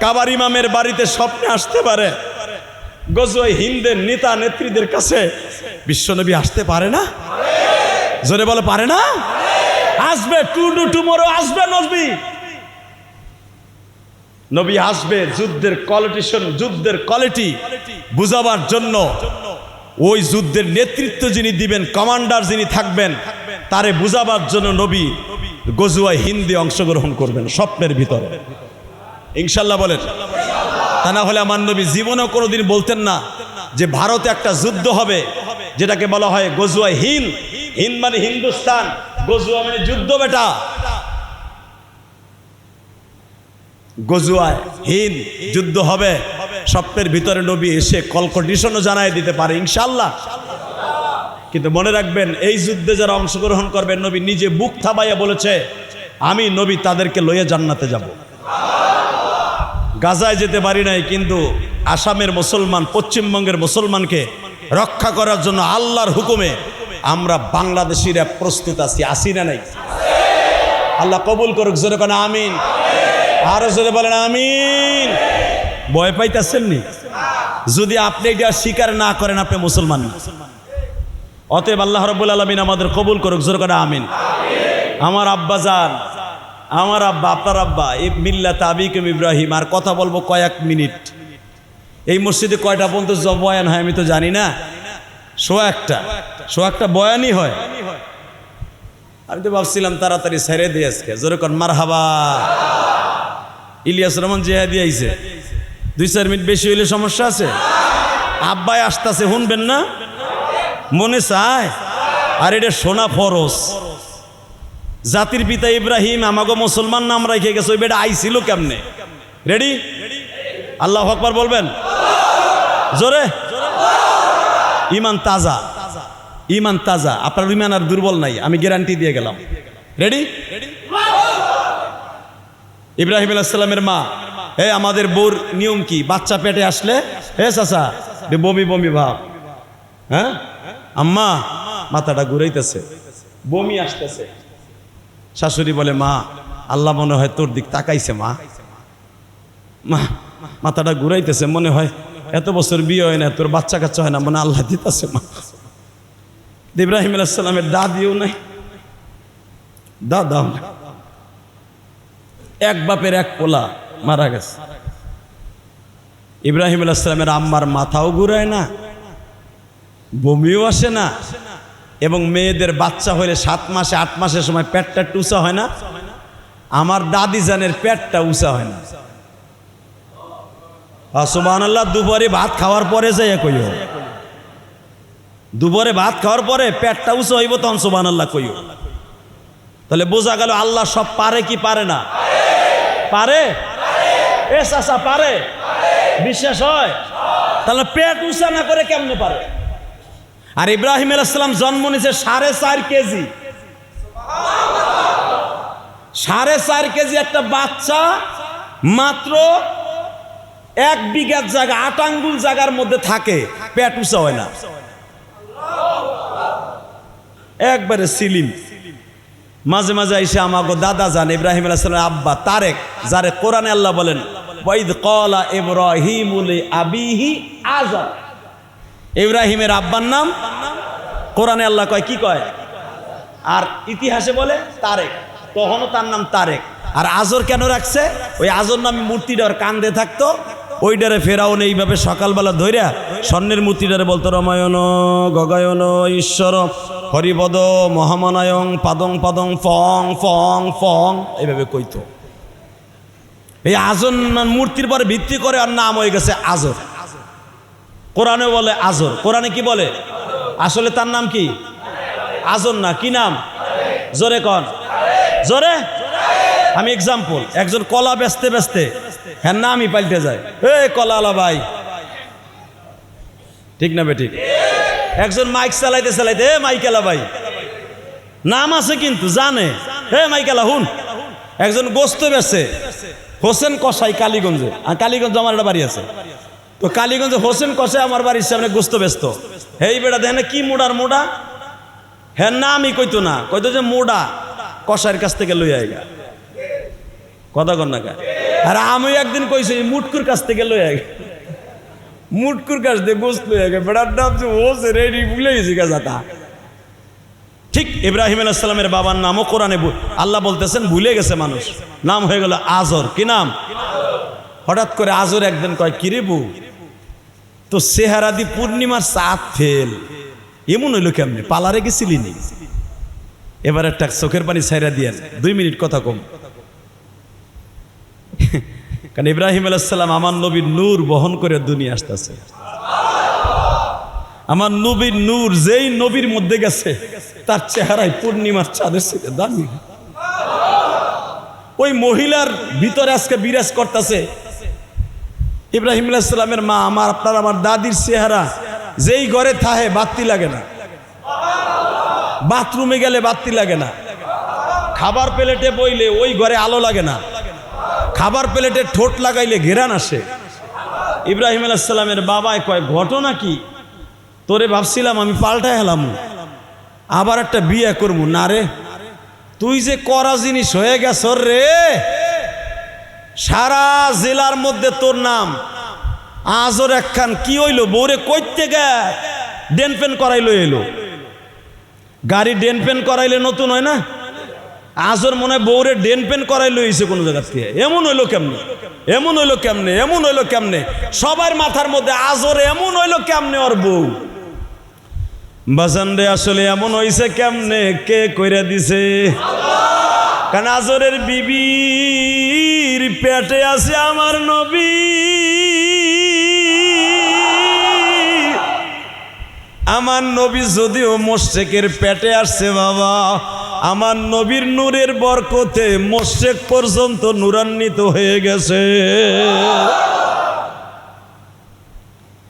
কাবার ইমামের বাড়িতে স্বপ্নে আসতে পারে, গজওয়ায়ে হিন্দের নেতা নেত্রীদের কাছে বিশ্বনবী আসতে পারে না? জোরে বলে পারে না? আসবে, টুমরো আসবে নবী। নবী আসবে যুদ্ধের কোয়ালিটি বুঝাবার জন্য। ওই যুদ্ধের নেতৃত্ব যিনি দিবেন, কমান্ডার যিনি থাকবেন, তারে বুঝাবার জন্য নবী গজওয়ায়ে হিন্দে অংশগ্রহণ করবেন স্বপ্নের ভিতরে। ইনশাল্লাহ বলেন। তা না হলে আমার নবী জীবনেও কোনোদিন বলতেন না যে ভারতে একটা যুদ্ধ হবে, যেটাকে বলা হয় গজওয়ায়ে হিন্দ। হিন্দ মানে হিন্দুস্তান, গজওয়া মানে যুদ্ধ। বেটা, গজওয়ায়ে হিন্দ যুদ্ধ হবে, স্বপ্নের ভিতরে নবী এসে কল কন্ডিশনও জানাই দিতে পারে ইনশাআল্লাহ। কিন্তু মনে রাখবেন, এই যুদ্ধে যারা অংশগ্রহণ করবেন, নবী নিজে বুক থাবাইয়া বলেছে, আমি নবী তাদেরকে লইয়া জান্নাতে যাব। গাজায় যেতে পারি নাই, কিন্তু আসামের মুসলমান, পশ্চিমবঙ্গের মুসলমানকে রক্ষা করার জন্য আল্লাহর হুকুমে আমরা বাংলাদেশিরা প্রস্তুত আছি। আসি না নাই? আল্লাহ কবুল করুক। জোরে বলেন আমিন। আরো জোরে বলেন আমিন। ভয় পাইতেছেন নি? যদি আপনি এটা স্বীকার না করেন, আপনি মুসলমান না। অতএব আল্লাহ রাব্বুল আলামিন আমাদের কবুল করুক। জোরে বলেন আমিন। আমার আব্বা জান, আমার আব্বা, আপনার আব্বা, মিল্লাত আবিকুম ইব্রাহিম। আর কথা বলবো কয়েক মিনিট। এই মসজিদে কয়টা পর্যন্ত বয়ান হয় আমি তো জানি না। শো একটা বয়ানই হয়। আমি তো ভাবছিলাম তাড়াতাড়ি ছেড়ে দিয়ে আজকে। জোরে কর মারহাবা। ইলিয়াস রহমান জিহাদি আইছে, 2-4 মিনিট বেশি হইলে সমস্যা আছে? আব্বাই আসতেছে, শুনবেন না? মনে চায়? আর এটা শোনা ফরজ। জাতির পিতা ইব্রাহিম আমাগো মুসলমান নাম রেখে গেছে, ওই বেটা আইছিল কেমনে? রেডি? আল্লাহু আকবার বলবেন জোরে। ইমান তাজা, ইমান তাজা। আপনার ইমান আর দুর্বল নাই, আমি গ্যারান্টি দিয়ে গেলাম। রেডি? ইব্রাহিম আলাইহিস সালামের মা, আমাদের বউর নিয়ম কি? বাচ্চা পেটে আসলে চাচা বমি বমি ভাব, হ্যাঁ আম্মা মাথাটা ঘুরাইতেছে, বমি আসতেছে। শাশুড়ি বলে, মা আল্লাহ মনে হয় তোর দিক তাকাইছে, মা মাথাটা ঘুরাইতেছে, মনে হয় এত বছর বিয়ে হয় না, তোর বাচ্চা কাচ্চা হয় না, মনে আল্লাহ দিতেছে। মা ইব্রাহিম আলাইহিস সালামের দাদিও নাই, দাদাও নাই, এক বাপের এক পোলা মারা গেছে। ইব্রাহিম আলাইহিস সালামের আম্মার মাথাও ঘুরায় না, বমিও আসে না, এবং মেয়েদের বাচ্চা হলে 7 মাসে 8 মাসের সময় পেটটা উঁচা হয় না। আমার দাদি জানের পেটটা উঁচা হয় না। সুবহানাল্লাহ। দুপুরে ভাত খাওয়ার পরে যাই কইও, দুপুরে ভাত খাওয়ার পরে পেটটা উঁচু হইব তখন সুবহানাল্লাহ কইও। তাহলে বোঝা গেল আল্লাহ সব পারে কি পারে না? পারে। এ চাচা পারে, বিশ্বাস হয়? তাহলে পেট উঁচা না করে কেমনে পারে? আর ইব্রাহিম আলাইহিস সালাম জন্ম নিয়েছে 4.5 কেজি। 4.5 কেজি একটা বাচ্চা মাত্র 1 বিঘা জায়গা 8 আঙ্গুল জায়গার মধ্যে থাকে, পেট উঁচা হয় না, একবারে সিলিম। মাঝে মাঝে এসে আমাকে দাদা জান ইব্রাহিম আলাইহিস সালামের আব্বা তারেক, যারে কোরআনে আল্লাহ বলেন ওয়াইদ ক্বালা ইব্রাহিমু লিআবিহি আযার, ইব্রাহিমের আব্বার নাম কোরআনে আল্লাহ কয় কি কয়, আর ইতিহাসে বলে তারেক, তখনও তার নাম তারেক। আর আজর কেন রাখছে? ওই আজর নামে মূর্তিটার কান্দে থাকতো, ওইটারে ফেরাউন এইভাবে সকালবেলা ধইরা স্বর্ণের মূর্তিটারে বলতো রমায়ণ গগায়ন ঈশ্বর হরিপদ মহামানায়ং পাদং পাদং ফং ফং ফং এইভাবে কইতো। এই আজর মূর্তির পরে ভিত্তি করে আর নাম হয়ে গেছে আজর। কোরআনে বলে আজর, কোরআনে কি বলে? আসলে তার নাম কি? আজর না, কি নাম? জোরে কন, জোরে। আমি এক্সাম্পল, একজন কলা বেচতে বেচতে হ্যাঁ নামই পাল্টে যায়, এই কলা আলা ভাই, ঠিক না বেঠিক? একজন মাইক চালাইতে চালাইতে এ মাইকেলা ভাই, নাম আছে কিন্তু জানে, হে মাইকেলা হুন। একজন গোস্ত বেচে হোসেন কসাই কালীগঞ্জে, আর কালীগঞ্জ আমার একটা বাড়ি আছে, তো কালীগঞ্জে হোসেন কসাই আমার বাড়ির সামনে গোস্ত ব্যস্ত। হেই বেটা দেখেন কি মোড়ার মোড়া, হ্যাঁ নামই কইতো না, কইতো যে মোড়া কসাইয়ের কাছ থেকে লই আইগা, কথা কন না। আর আমি একদিন কইছি মুটকুর কাছ থেকে লই আইগা, মুটকুর কাছ থেকে গোস্ত লই আইগা, বেটার নাম যে হোসে রেডি ভুলে গেছি গাছাটা। ঠিক ইব্রাহিম আলাইহিস সালামের বাবার নামও কোরআনে আল্লাহ বলতেছেন ভুলে গেছে মানুষ, নাম হয়ে গেল আজর। কি নাম? হঠাৎ করে আজর একদিন কয় কিরে বউ, তো চেহারা দি পূর্ণিমার চাঁদ ফেল, এমন হইল কেমনে? পালারে গেছিলি নি? এবার একটা চোখের পানি ছাইরা দিয়েন, 2 মিনিট কথা কম। কারণ ইব্রাহিম আলাইহিস সালাম আমার নবীর নূর বহন করে দুনিয়া আসতেছে। আমার নবীর নূর যেই নবীর মধ্যে গেছে তার চেহারায় পূর্ণিমার চাঁদের সাথে দামি। ওই মহিলার ভিতরে আজকে বিরাজ করতেছে ইব্রাহিম আলাইহিস সালামের মা, আমার আপনার আমার দাদির চেহারা, যেই ঘরে থাহে বাতি লাগে না, বাথরুমে গেলে বাতি লাগে না, খাবার প্লেটে বইলে ওই ঘরে আলো লাগে না, খাবার প্লেটে ঠোঁট লাগাইলে ঘেরান আসে। ইব্রাহিম আলাইহিস সালামের বাবাই কয় ঘটনা কি? তোরে ভাবছিলাম আমি পাল্টায় হেলাম, আবার একটা বিয়ে করবো না রে, তুই যে করা জিনিস হয়ে গেছ রে, সারা জেলার মধ্যে তোর নাম আজর একখান। কি হইল? বউরে কইতে গে ডেন পেন করাইলো, এলো গাড়ি ডেন পেন করাইলে নতুন হয় না, আজর মনে হয় বউরে ডেন পেন করাইলো এসে কোনো জায়গা থেকে। এমন হইলো কেমনে? এমন হইলো কেমনে? এমন হইলো কেমনে? সবার মাথার মধ্যে আজর এমন হইলো কেমনে? ওর বউ বাজান রে, আসলে এমন হইছে কেমনে? কে কইরা দিছে? কারণ আজরের বিবির পেটে আছে আমার নবী, আমার নবী যদিও মোশরেকের পেটে আসছে বাবা, আমার নবীর নূরের বরকতে মোশরেক পর্যন্ত নূরান্বিত হয়ে গেছে।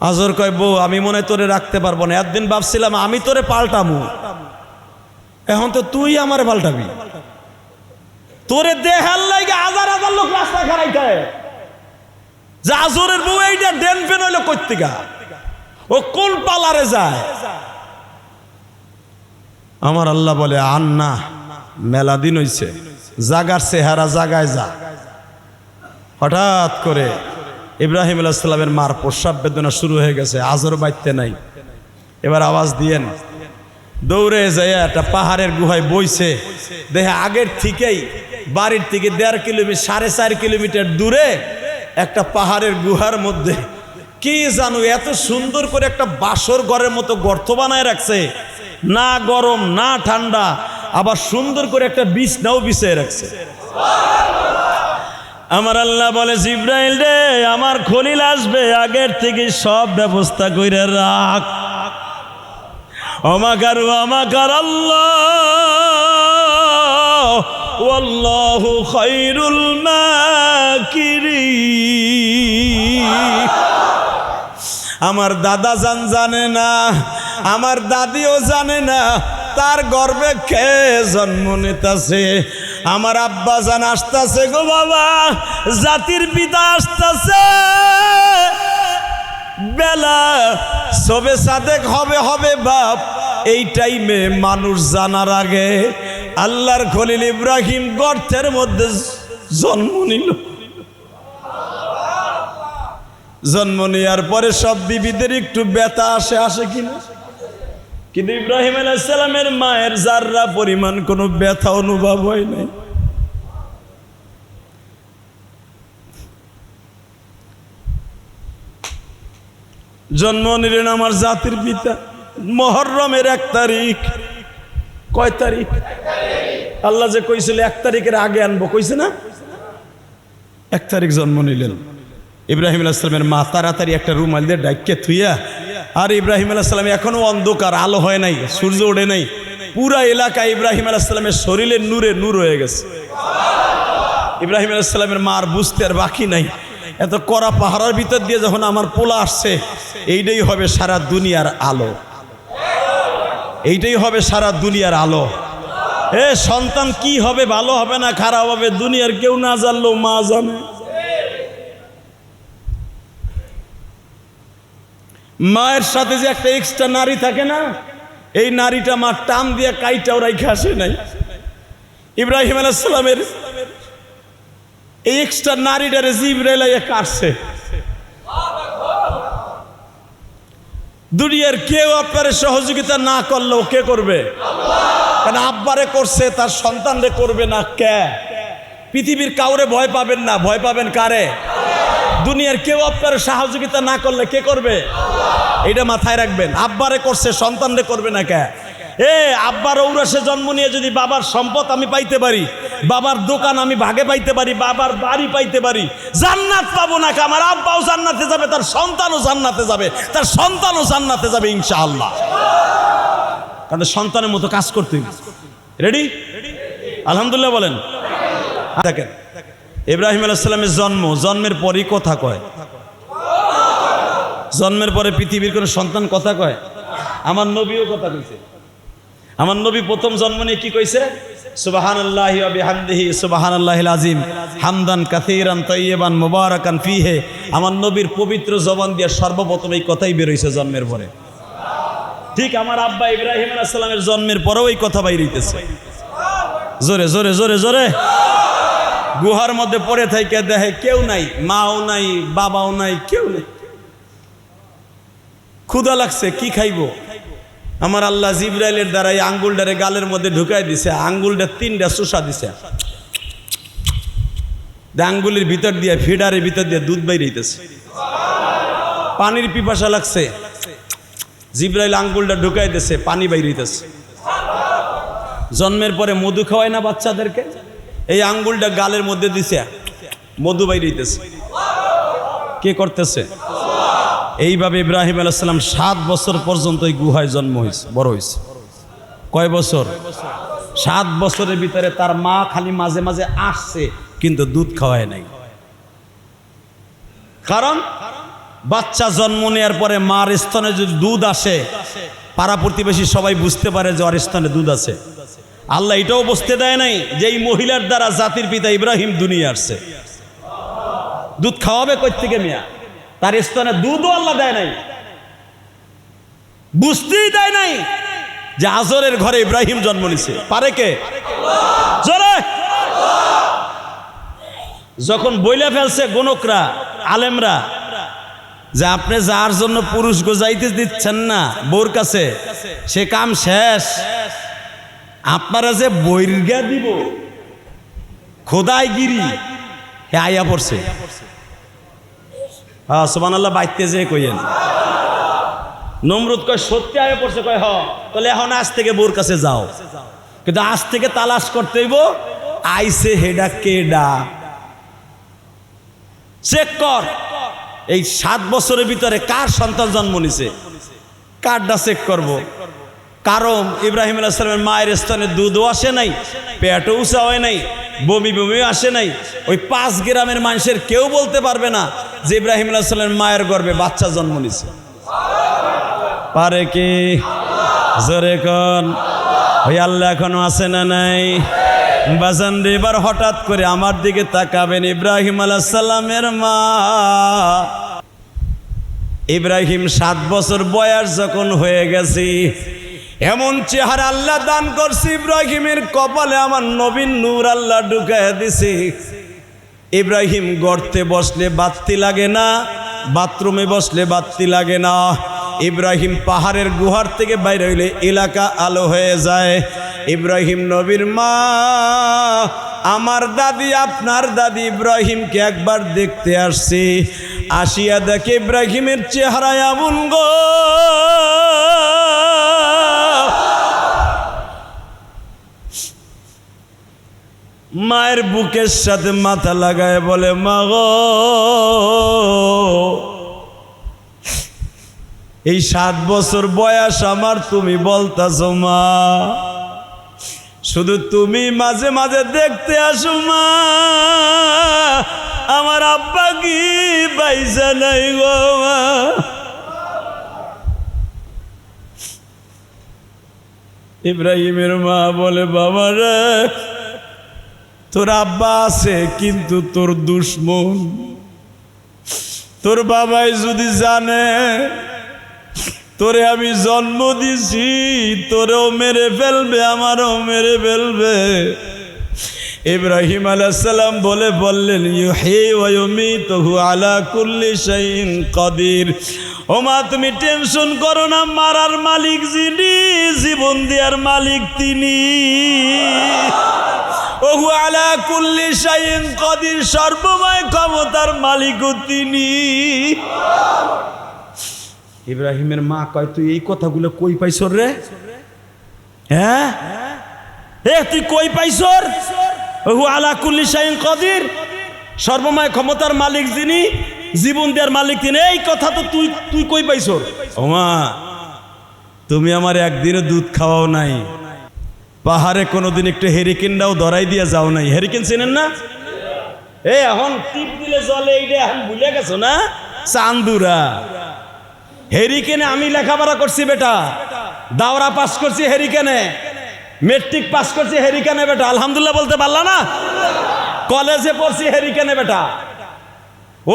আজর কয় বউ আমি মনে হয় তোরে রাখতে পারবো না, একদিন ভাবছিলাম আমি তোরে পাল্টামু, এখন তো তুই আমারে পাল্টাবি। তোরে দেখার লাগে হাজার হাজার লোক রাস্তা খারাইতে, যে আজরের বউ এইটা ডেন পেন হইলো কইতিকা, ও কোন পালারে যায়? আমার আল্লাহ বলে আন্না, মেলা দিন হইছে, জাগার চেহারা জাগায় যা। হঠাৎ করে ইব্রাহিম আলাইহিস সালামের মার প্রস্রাব বেদনা শুরু হয়ে গেছে, আজর বাইতে নাই। এবার আওয়াজ দিয়েন, দৌড়ে যায় একটা পাহাড়ের গুহায় বইছে, দেখে আগের থেকেই বাড়ির থেকে 1.5 কিলোমিটার 4.5 কিলোমিটার দূরে একটা পাহাড়ের গুহার মধ্যে কি জানো এত সুন্দর করে একটা বাসর ঘরের মতো গর্ত বানায় রাখছে, না গরম না ঠান্ডা, আবার সুন্দর করে একটা বিছনাও বিছিয়ে রাখছে। আমার আল্লাহ বলে জিব্রাইল রে, আমার খলিল আসবে, আগের থেকে সব ব্যবস্থা কইরা রাখ। ওমাকারু ওমাকার আল্লাহ ওয়াল্লাহু খায়রুল মাকিরিন। আমার দাদা জানে না, আমার দাদিও জানে না তার গর্ভে কে জন্ম নিতেছে। আমার আব্বা জান আসতেছে গো বাবা, জাতির পিতা আসতেছে। বেলা সবে সাদেক হবে বাপ। এই টাইমে মানুষ জানার আগে আল্লাহর খলিল ইব্রাহিম গর্তের মধ্যে জন্ম নিল। জন্ম নেওয়ার পরে সব বিবিদের একটু ব্যথা আসে কিনা, কিন্তু ইব্রাহিম আলাইহিস সালামের মায়ের জাররা পরিমাণ কোনো ব্যথা অনুভব হয় নাই। জন্ম নিলেন আমার জাতির পিতা মুহররমের 1 তারিখ। কয় তারিখ? আল্লাহ যে কইছিল 1 তারিখের আগে আনবো, কইছে না? 1 তারিখ জন্ম নিলেন ইব্রাহিম আলাইহিস সালামের মা। তাড়াতাড়ি একটা রুমাল দিয়ে ডাইকে থুইয়া, আর ইব্রাহিম আলাইহিস সালাম এখনো অন্ধকার, আলো হয় নাই, সূর্য ওঠে নাই, পুরা এলাকা ইব্রাহিম আলাইহিস সালামের শরীরে নূরে নূর হয়ে গেছে। ইব্রাহিম আলাইহিস সালামের মা আর বুঝতে আর বাকি নাই, এত কড়া পাহাড়ের ভিতর দিয়ে যখন আমার পোলা আসছে, এইটাই হবে সারা দুনিয়ার আলো, এইটাই হবে সারা দুনিয়ার আলো। সন্তান কি হবে, ভালো হবে না খারাপ হবে, দুনিয়ার কেউ না জানলেও মা জানে। মায়ের সাথে যে একটা এক্সট্রা নারী থাকে না, এই নারীটা মা টান দিয়ে কাইটাও রাইখা আসে নাই। ইব্রাহিম আলাইহিস সালামের এই এক্সট্রা নারীটারে জিবরাইল আইয়া কাটছে। দুনিয়ার কেউ আপনার সহযোগিতা না করলেও কে করবে? কারণ আব্বারে করছে, তার সন্তানরে করবে না কে? পৃথিবীর কাউরে ভয় পাবেন না, ভয় পাবেন কারে? দুনিয়ার কেউ আপনার সহযোগিতা না করলে কে করবে? এটা মাথায় রাখবেন। আব্বারে করছে, সন্তানরে করবে না কে? আব্বার ঔরসে জন্ম নিয়ে যদি বাবার সম্পদ আমি পাইতে পারি, বাবার দোকান আমি ভাগে পাইতে পারি, বাবার বাড়ি পাইতে পারি, জান্নাত পাবো না? আমার আব্বাও জান্নাতে যাবে, তার সন্তানও জান্নাতে যাবে, তার সন্তানও জান্নাতে যাবে ইনশাআল্লাহ। তাদের সন্তানের মতো কাজ করতে রেডি? আলহামদুলিল্লাহ বলেন। দেখেন ইব্রাহিম আলাইহিস সালামের জন্মের পরই কথা কয়। জন্মের পরে পৃথিবীর কোনো সন্তান কথা কয়? আমার নবীও কথা কইছে। আমার নবী প্রথম জন্ম নিয়ে কি কইছে? সুবহানাল্লাহি ওয়া বিহামদিহি সুবহানাল্লাহিল আযীম হামদান কাসীরান তাইয়্যিবান মুবারাকান ফীহি। আমার নবীর পবিত্র জবান দিয়ে সর্বপ্রথম এই কথাই বের হইছে জন্মের পরে। ঠিক আমার আব্বা ইব্রাহিম আলাইহিস সালামের জন্মের পরেও এই কথা বাইর হইতেছে। জোরে জোরে জোরে জোরে। গুহার মধ্যে পড়ে থাইকে দেখে কেউ নাই, মাও নাই, বাবাও নাই, কেউ নাই। ক্ষুধা লাগছে, কি খাইবো? আমার আল্লাহ জিবরাইলের দ্বারা এই আঙ্গুলটারে গালের মধ্যে ঢুকাই দিছে। আঙ্গুলটা 3টা চুষা দিছে। আঙ্গুলের ভিতর দিয়ে, ফিডারের ভিতর দিয়ে দুধ বাইরেইতেছে। পানির পিপাসা লাগছে, জিবরাইল আঙ্গুলটা ঢুকাই দিছে, পানি বাইরেইতেছে। জন্মের পরে মধু খাওয়ায় না বাচ্চাদেরকে? এই আঙ্গুলটা গালের মধ্যে দিছে, মধু বাইরেইতেছে। কে করতেছে? এইভাবে ইব্রাহিম আলাইহিস সালাম 7 বছর পর্যন্ত এই গুহায় জন্ম হয়েছে, বড় হয়েছে। কয় বছর? 7 বছরের ভিতরে তার মা খালি মাঝে মাঝে আসছে, কিন্তু দুধ খাওয়ায় নাই। কারণ বাচ্চা জন্ম নেওয়ার পরে মার স্তনে যদি দুধ আসে, পাড়া প্রতিবেশী সবাই বুঝতে পারে যে ওর স্তনে দুধ আছে। আল্লাহ এটাও বুঝতে দেয় নাই যে এই মহিলার দ্বারা জাতির পিতা ইব্রাহিম দুনিয়া আসছে। দুধ খাওয়াবে কই থেকে মিয়া? তার স্তনে দুধও আল্লাহ দেয় নাই, বুঝতেই দেয় নাই যে আজরের ঘরে ইব্রাহিম জন্ম নিছে। পারে কে? জোরে। যখন বইলে ফেলছে গণকরা, আলেমরা, যে আপনি যার জন্য পুরুষ গোজাইতে দিচ্ছেন না বউর কাছে, সে কাম শেষ। আপনারা যে বৈর্গা দিব খোদাই গিরি, হে আইয়া পড়ছে। হ্যাঁ সুবহানাল্লাহ, বাইতে যে কইেন। নমরুদ কয় সত্যি আইয়া পড়ছে? কয় হ। তাহলে এখন আজ থেকে বউর কাছে যাও, কিন্তু আজ থেকে তালাশ করতে হইব আইছে হেডা কেডা। চেক কর এই 7 বছরের ভিতরে কার সন্তান জন্ম নিছে, কারটা চেক করব। কারণ ইব্রাহিম আলাইহিস সালামের মায়ের স্তনে দুধও আসে নাই, পেটও উঁচা হয় নাই, বমি বমিও আসে নাই। ওই 5 গ্রামের মানুষের কেউ বলতে পারবে না যে ইব্রাহিম আলাইহিস সালামের মায়ের গর্ভে বাচ্চা জন্ম নিছে। পারে কি? জোরে কোন। ওই আল্লাহ এখনো আছে না নাই? বাজান রে, এবার হঠাৎ করে আমার দিকে তাকাবেন। ইব্রাহিম আলাইহিস সালামের মা, ইব্রাহিম 7 বছর বয়স যখন হয়ে গেছে, এমন চেহারা আল্লাহ দান করছে ইব্রাহিমের কপালে আমার নবীন নূর আল্লাহ ঢুকায় দিছে। ইব্রাহিম গর্তে বসলে বাতি লাগে না, বাথরুমে বসলে বাতি লাগে না। ইব্রাহিম পাহাড়ের গুহার থেকে বাইরে হইলে এলাকা আলো হয়ে যায়। ইব্রাহিম নবীর মা, আমার দাদি, আপনার দাদি ইব্রাহিমকে একবার দেখতে আসছে। আসিয়া দেখে ইব্রাহিমের চেহারায় এমন গো, মায়ের বুকের সাথে মাথা লাগায় বলে, মা গো, এই 7 বছর বয়স আমার, তুমি বলতাছো মা, শুধু তুমি মাঝে মাঝে দেখতে আসো মা, আমার আব্বা কি বাইসা নাই গো মা। ইব্রাহিমের মা বলে, বাবা রে, তোর আব্বা আছে কিন্তু তোর দুশ্মন। তোর বাবাই যদি জানে তোরে আমি জন্ম দিছি, তোরেও মেরে ফেলবে, আমারও মেরে ফেলবে। ইব্রাহিম আলাইহিস সালাম বললেন, ইউহি ওয়া ইউমীতুহু আলা কুল্লি শাইইন কাদির। ও মা, তুমি টেনশন করো না, মারার মালিক যিনি, জীবন দেওয়ার মালিক তিনি। ওহু আলা কুল্লি শাইইন কাদির, সর্বময় ক্ষমতার মালিকও তিনি। ইব্রাহিমের মা কয়, তুই এই কথাগুলো কই পাইছর রে? হ্যাঁ, তুই কই পাইছর? ওহু আলা কুল্লি শাইইন কাদির, সর্বময় ক্ষমতার মালিক যিনি, জীবন দেওয়ার মালিক তিনি, এই কথা তো তুই কই পাইছর? ও মা, তুমি আমার একদিনও দুধ খাওয়াও নাই, পাহাড়ে কোনোদিন একটু হেরিকেনটাও ধরাই দিয়ে যাও নাই। হেরিকেন চেনেন না? এখন টিপ দিলে জলে, এইটা এখন ভুলে গেছো না? চান্দুরা হেরিকেনে আমি লেখাপড়া করছি বেটা, দাওরা পাস করছি হেরিকেনে, মেট্রিক পাস করছি হেরিকেনে বেটা, আলহামদুলিল্লাহ বলতে পারলা না? কলেজে পড়ছি হেরিকেনে বেটা,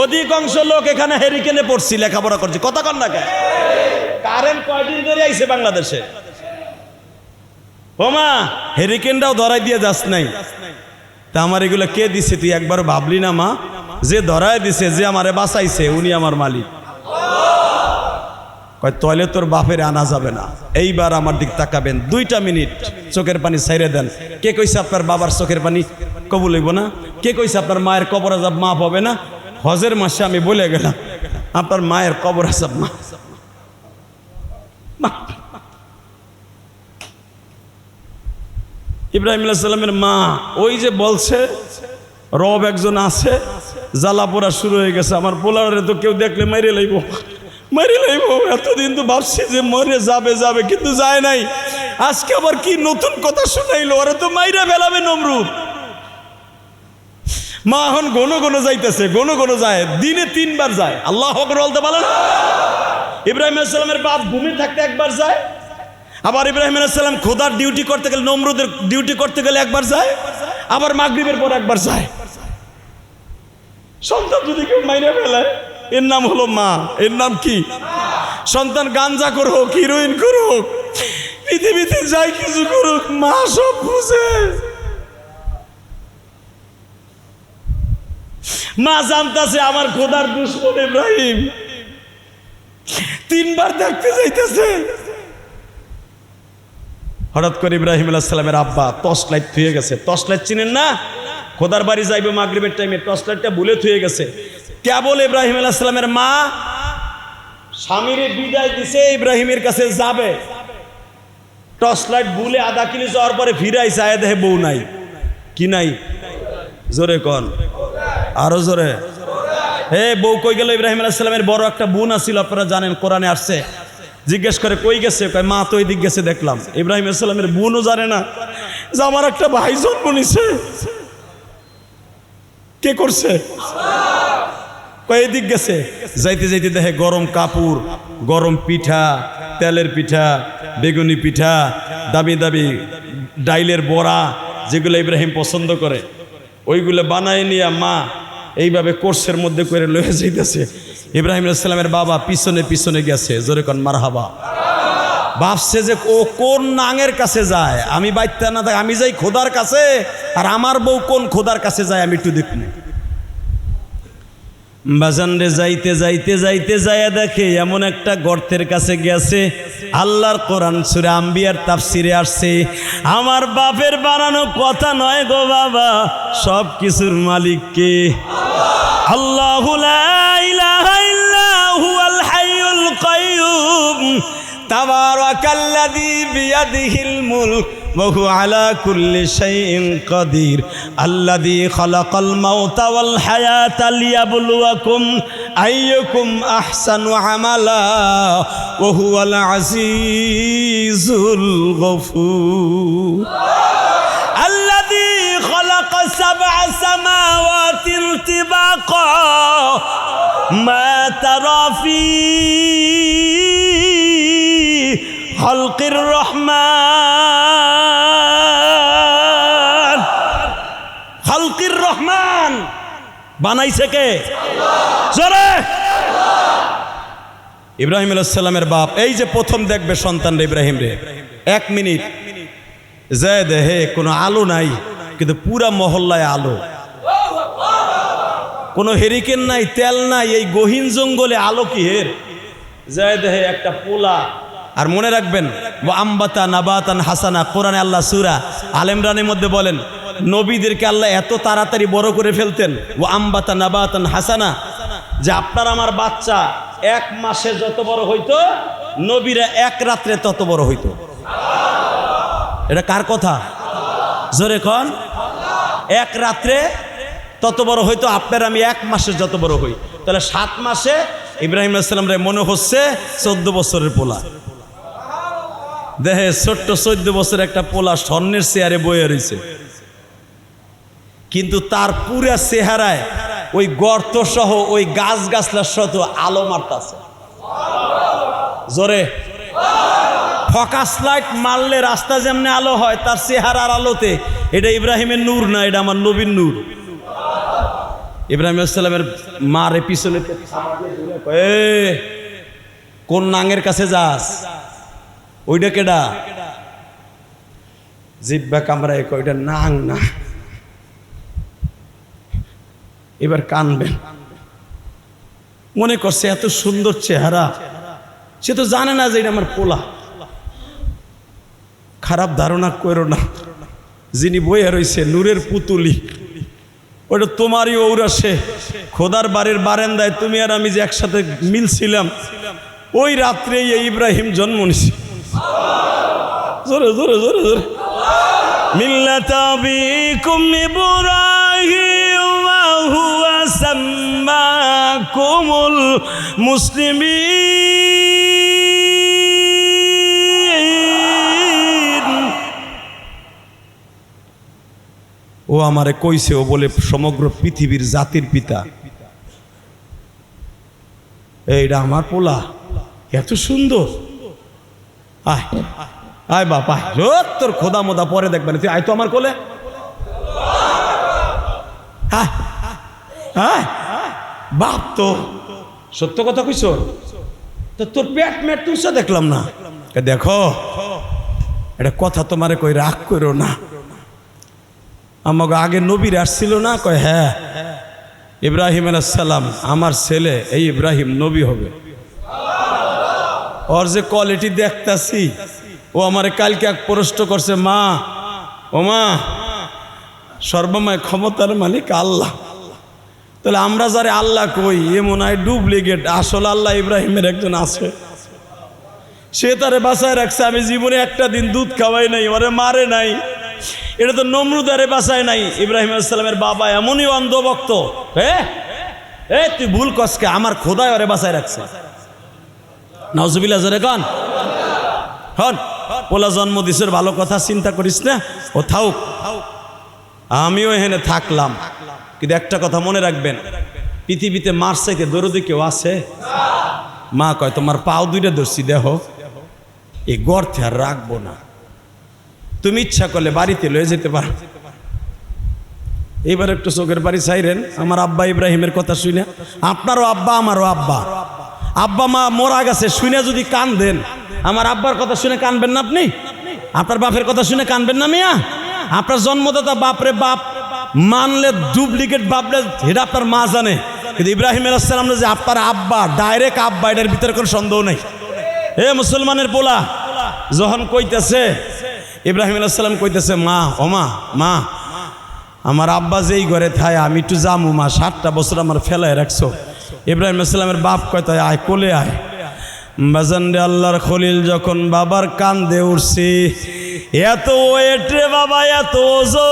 অধিকাংশ লোক এখানে হেরিকেনে পড়ছি, লেখাপড়া করছি। কথা কন না কেন? কারেন্ট কয়দিন ধরে আইছে বাংলাদেশে? ও মা, হেরিকেনটাও ধরাই দিয়ে যাস নাই, তা আমার এগুলো কে দিছে তুই একবার ভাবলি না মা? যে ধরাই দিছে, যে আমারে বাঁচাইছে, উনি আমার মালিক। কয়, তলে তোর বাপের আনা যাবে না। এইবার আমার দিক তাকাবেন, 2টা মিনিট চোখের পানি ছাইরে দেন। কে কইছে আপনার বাবার চোখের পানি কবুল হইব না? কে কইছে আপনার মায়ের কবর আযাব মাফ হবে না? হজের মাসে আমি বলে গেলাম, আপনার মায়ের কবর আযাব মাফ। ইব্রাহিম আলাইহিস সালামের মা ওই যে বলছে রব একজন আছে, জ্বালা পোড়া শুরু হয়ে গেছে, আমার পোলারে তো কেউ দেখলে মেরে লইব, মেরে লইব। এতদিন তো ভাবছি যে মরে যাবে, কিন্তু যায় নাই। আজকে আবার কি নতুন কথা শুনাইলো, ওরা তো মাইরা ফেলাবে নমরুদ। মা এখন ঘন যাইতেছে, ঘন যায়, দিনে 3 বার যায়। আল্লাহু আকবার বলতে পারেন? ইব্রাহিম আলাইহিস সালামের বাপ ঘুমিয়ে থাকতে একবার যায়, আবার ইব্রাহিম আলাইহিস সালাম খোদার ডিউটি করতে গেলে, নমরুদের ডিউটি করতে গেলে একবার যায়, আবার মাগরিবের পর একবার যায়। সন্তান যদি কেউ মাইরা ফেলে, এর নাম হলো মা। এর নাম কি? সন্তান গাঞ্জা করুক, হিরোইন করুক, পৃথিবীতে যাই কিছু করুক, মা সব বুঝে। মা জানতাছে আমার খোদার দুশমন ইব্রাহিম, 3 বার দেখতে যাইতেছে। হঠাৎ করে ইব্রাহিম আলাইহিস সালামের আব্বা টর্চ লাইট থুয়ে গেছে। টর্চ লাইট চিনেন না? খোদার বাড়ি যাইবে মাগরিবের টাইমে, টর্চ লাইটটা ভুলে থুয়ে গেছে। কেবল ইব্রাহিম আলাইহিস সালামের মা স্বামীর বিদায় দিছে, ইব্রাহিমের কাছে যাবে, টর্চ লাইট ভুলে আধা কিলো যাওয়ার পরে ফিরে আইসা, দেখে বউ নাই। কি নাই? জোরে কন, আরো জোরে। বউ কই গেল? ইব্রাহিম আলাইহিস সালামের বড় একটা বোন আছিল, আপনারা জানেন, কোরআনে আসছে। জিজ্ঞেস করে কই গেছে, কয় মা তো এদিক গেছে দেখলাম। ইব্রাহিম আলাইহিস সালামের বোনও জানে না যে আমার একটা ভাই জন্ম নিছে। কে করছে? কয় এদিক গেছে। যাইতে যাইতে দেখে গরম কাপড়, গরম পিঠা, তেলের পিঠা, বেগুনি পিঠা, দামি দামি ডাইলের বড়া, যেগুলো ইব্রাহিম পছন্দ করে, ওইগুলো বানায় নিয়ে মা এইভাবে কোর্সের মধ্যে করে লয়ে যাইতেছে। ইব্রাহিম আলাইহিস সালামের বাবা পিছনে পিছনে গেছে, জোরে কোন মারহাবা। ভাবছে যে ও কোন নাঙের কাছে যায়, আমি বাইতে না থাকি, আমি যাই খোদার কাছে, আর আমার বউ কোন খোদার কাছে যায় আমি একটু দেখুন। বাজান রে যাইতে যাইতে যাইতে যায় দেখে এমন একটা গর্তের কাছে গেছে। আল্লাহর কোরআন সূরা আম্বিয়ার তাফসিরে আসছে, আমার বাপের বানানো কথা নয় গো বাবা, সব কিছুর মালিক কে? আল্লাহু লা ইলাহা ইল্লা হুয়াল হাইয়ুল কাইয়্যুম তাবারাকাল্লাযী বিয়াদিহিল মুলক ওয়া হুয়া আলা কুল্লি শাইইন কাদির আল্লাযী খালাকাল মাউতা ওয়াল হায়াতা লিয়াবলুয়াকুম আইয়ুকুম আহসানু আমালা ওয়া হুয়াল আজিজুল গফুর আল্লাযী খালাকা সাবআ সামাওয়াতিন তিবাকা মা তারা ফী খালকির রহমান। খালকির রহমান বানাইছে কে? জোরে ইব্রাহিম আলাইহিস সালামের বাপ। এই যে প্রথম দেখবে সন্তান রে ইব্রাহিম রে, 1 মিনিট যায় দেহে কোনো আলো নাই, কিন্তু পুরা মহল্লায় আলো, কোনো হেরিকেন নাই, তেল নাই, এই গহীন জঙ্গলে আলো কি হের যায় দেহে একটা পোলা। আর মনে রাখবেন ওয়া আম্বাতা নাবাতান হাসানা, কোরআনে আল্লাহ সূরা আল ইমরানের মধ্যে বলেন নবীদেরকে আল্লাহ এত তাড়াতাড়ি বড় করে ফেলতেন, ওয়া আম্বাতা নাবাতান হাসানা, যে আপনার আমার বাচ্চা 1 মাসে যত বড় হইতো নবীরা 1 রাত্রে তত বড় হইতো। এটা কার কথা? জোরে কোন। 1 রাত্রে তত বড় হইতো, আপনার আমি 1 মাসে যত বড় হই। তাহলে 7 মাসে ইব্রাহিম আলাইহিস সালাম রে মনে হচ্ছে 14 বছরের পোলা। দেখে ছোট্ট 14 বছরের একটা পোলা স্বর্ণের চেয়ারে বয়ে রয়েছে, কিন্তু তার পুরা চেহারায় ওই গর্ত সহ ওই গাছ গাছলার সহ আলো মারতাছে। জোরে ফোকাস লাইট মারলে রাস্তা যেমনি আলো হয়, তার চেহারার আলোতে এটা ইব্রাহিমের নূর না, এটা আমার নবীর নূর। ইব্রাহিম আলাইহিস সালামের মারে পিছনে কোন নাঙের কাছে যাস? ওইটা কেডা? জিব্বা কামড়ায় কয় ওইটা নাং না। এবার কানবেন, মনে করছে এত সুন্দর চেহারা, সে তো জানে না যে এটা আমার পোলা। খারাপ ধারণা করো না, যিনি বইয়া রয়েছে নূরের পুতুলি, ওটা তোমারই ঔরাসে খোদার বাড়ির বারান্দায় তুমি আর আমি যে একসাথে মিলছিলাম, ওই রাত্রে এই ইব্রাহিম জন্ম নিছে। জোরে জোরে জোরে জোরে মিল্লাত আবিকুম ইব্রাহিম ওয়া হুয়া সাম্মাকুমুল মুসলিমিন। ও আমারে কইছে, ও বলে সমগ্র পৃথিবীর জাতির পিতা। এইটা আমার পোলা, এত সুন্দর। আয় আয় বাপ আয়, তোর খোদা মোদা পরে দেখবেন, তুই আয় তো আমার কোলে। বাপ তো সত্য কথা কইছ, তো তোর পেট মেট তুলছে দেখলাম না। দেখো এটা কথা তোমারে কই রাগ করো না, আমাকে আগে নবীর আসছিল না? কয় হ্যাঁ, ইব্রাহিম আলাইহিস সালাম আমার ছেলে, এই ইব্রাহিম নবী হবে। ওর যে কোয়ালিটি দেখতাছি, ও আমারে কালকে এক প্রশ্ন করছে, মা ও মা, সর্বময় ক্ষমতার মালিক আল্লাহ, তাহলে আমরা যারে আল্লাহ কই এ মনে হয় ডুপ্লিকেট, আসল আল্লাহ ইব্রাহিমের একজন আছে, সে তারে বাঁচায় রাখছে। আমি জীবনে একটা দিন দুধ খাওয়াই নাই, ওরে মারে নাই, এটা তো নমরুদারে বাঁচায় নাই। ইব্রাহিম আলাইহিস সালামের বাবা এমনই নাউজুবিল্লাহ জোরে কন হন। ওলা জন্ম দিছের ভালো কথা চিন্তা করিস না, ও থাউক, আমিও এখানে থাকলাম। কিন্তু একটা কথা মনে রাখবেন, পৃথিবীতে মার চাইতে দরদি কেউ আছে? মা কয় তোমার পাও দুইটা ধরছি দেহ, এই গর্তে আর রাখবো না, তুমি ইচ্ছা করলে বাড়িতে লয়ে যেতে পারো। এইবার একটু চোখের বাড়ি চাইরেন আমার আব্বা ইব্রাহিমের কথা শুনে। আপনারও আব্বা আমারও আব্বা, আব্বা মা মরা গেছে শুনে যদি কান্দেন, আমার আব্বার কথা শুনে কানবেন না আপনি? আপনার বাপের কথা শুনে কানবেন না মিয়া? আপনার জন্মদাতা বাপরে বাপ মানলে ডুপ্লিকেট বাপলে এটা আপনার মা জানে, কিন্তু ইব্রাহিম আলাইহিস সালাম যে আপনার আব্বা ডাইরেক্ট আব্বা, এটার ভিতরে কোনো সন্দেহ নেই। এ মুসলমানের পোলা যখন কইতেছে, ইব্রাহিম আলাইহিস সালাম কইতেছে মা, ও মা, মা আমার আব্বা যেই ঘরে থায় আমি একটু যামু মা, 7টা বছর আমার ফেলায় রাখছো। ইব্রাহিম আলাইহিস সালামের বাপ কয় তাই আয় কোলে আয়। বাজানরে আল্লাহর খলিল যখন বাবার কান্দে উঠছি, এত ওয়েট রে বাবা, এত ওজন,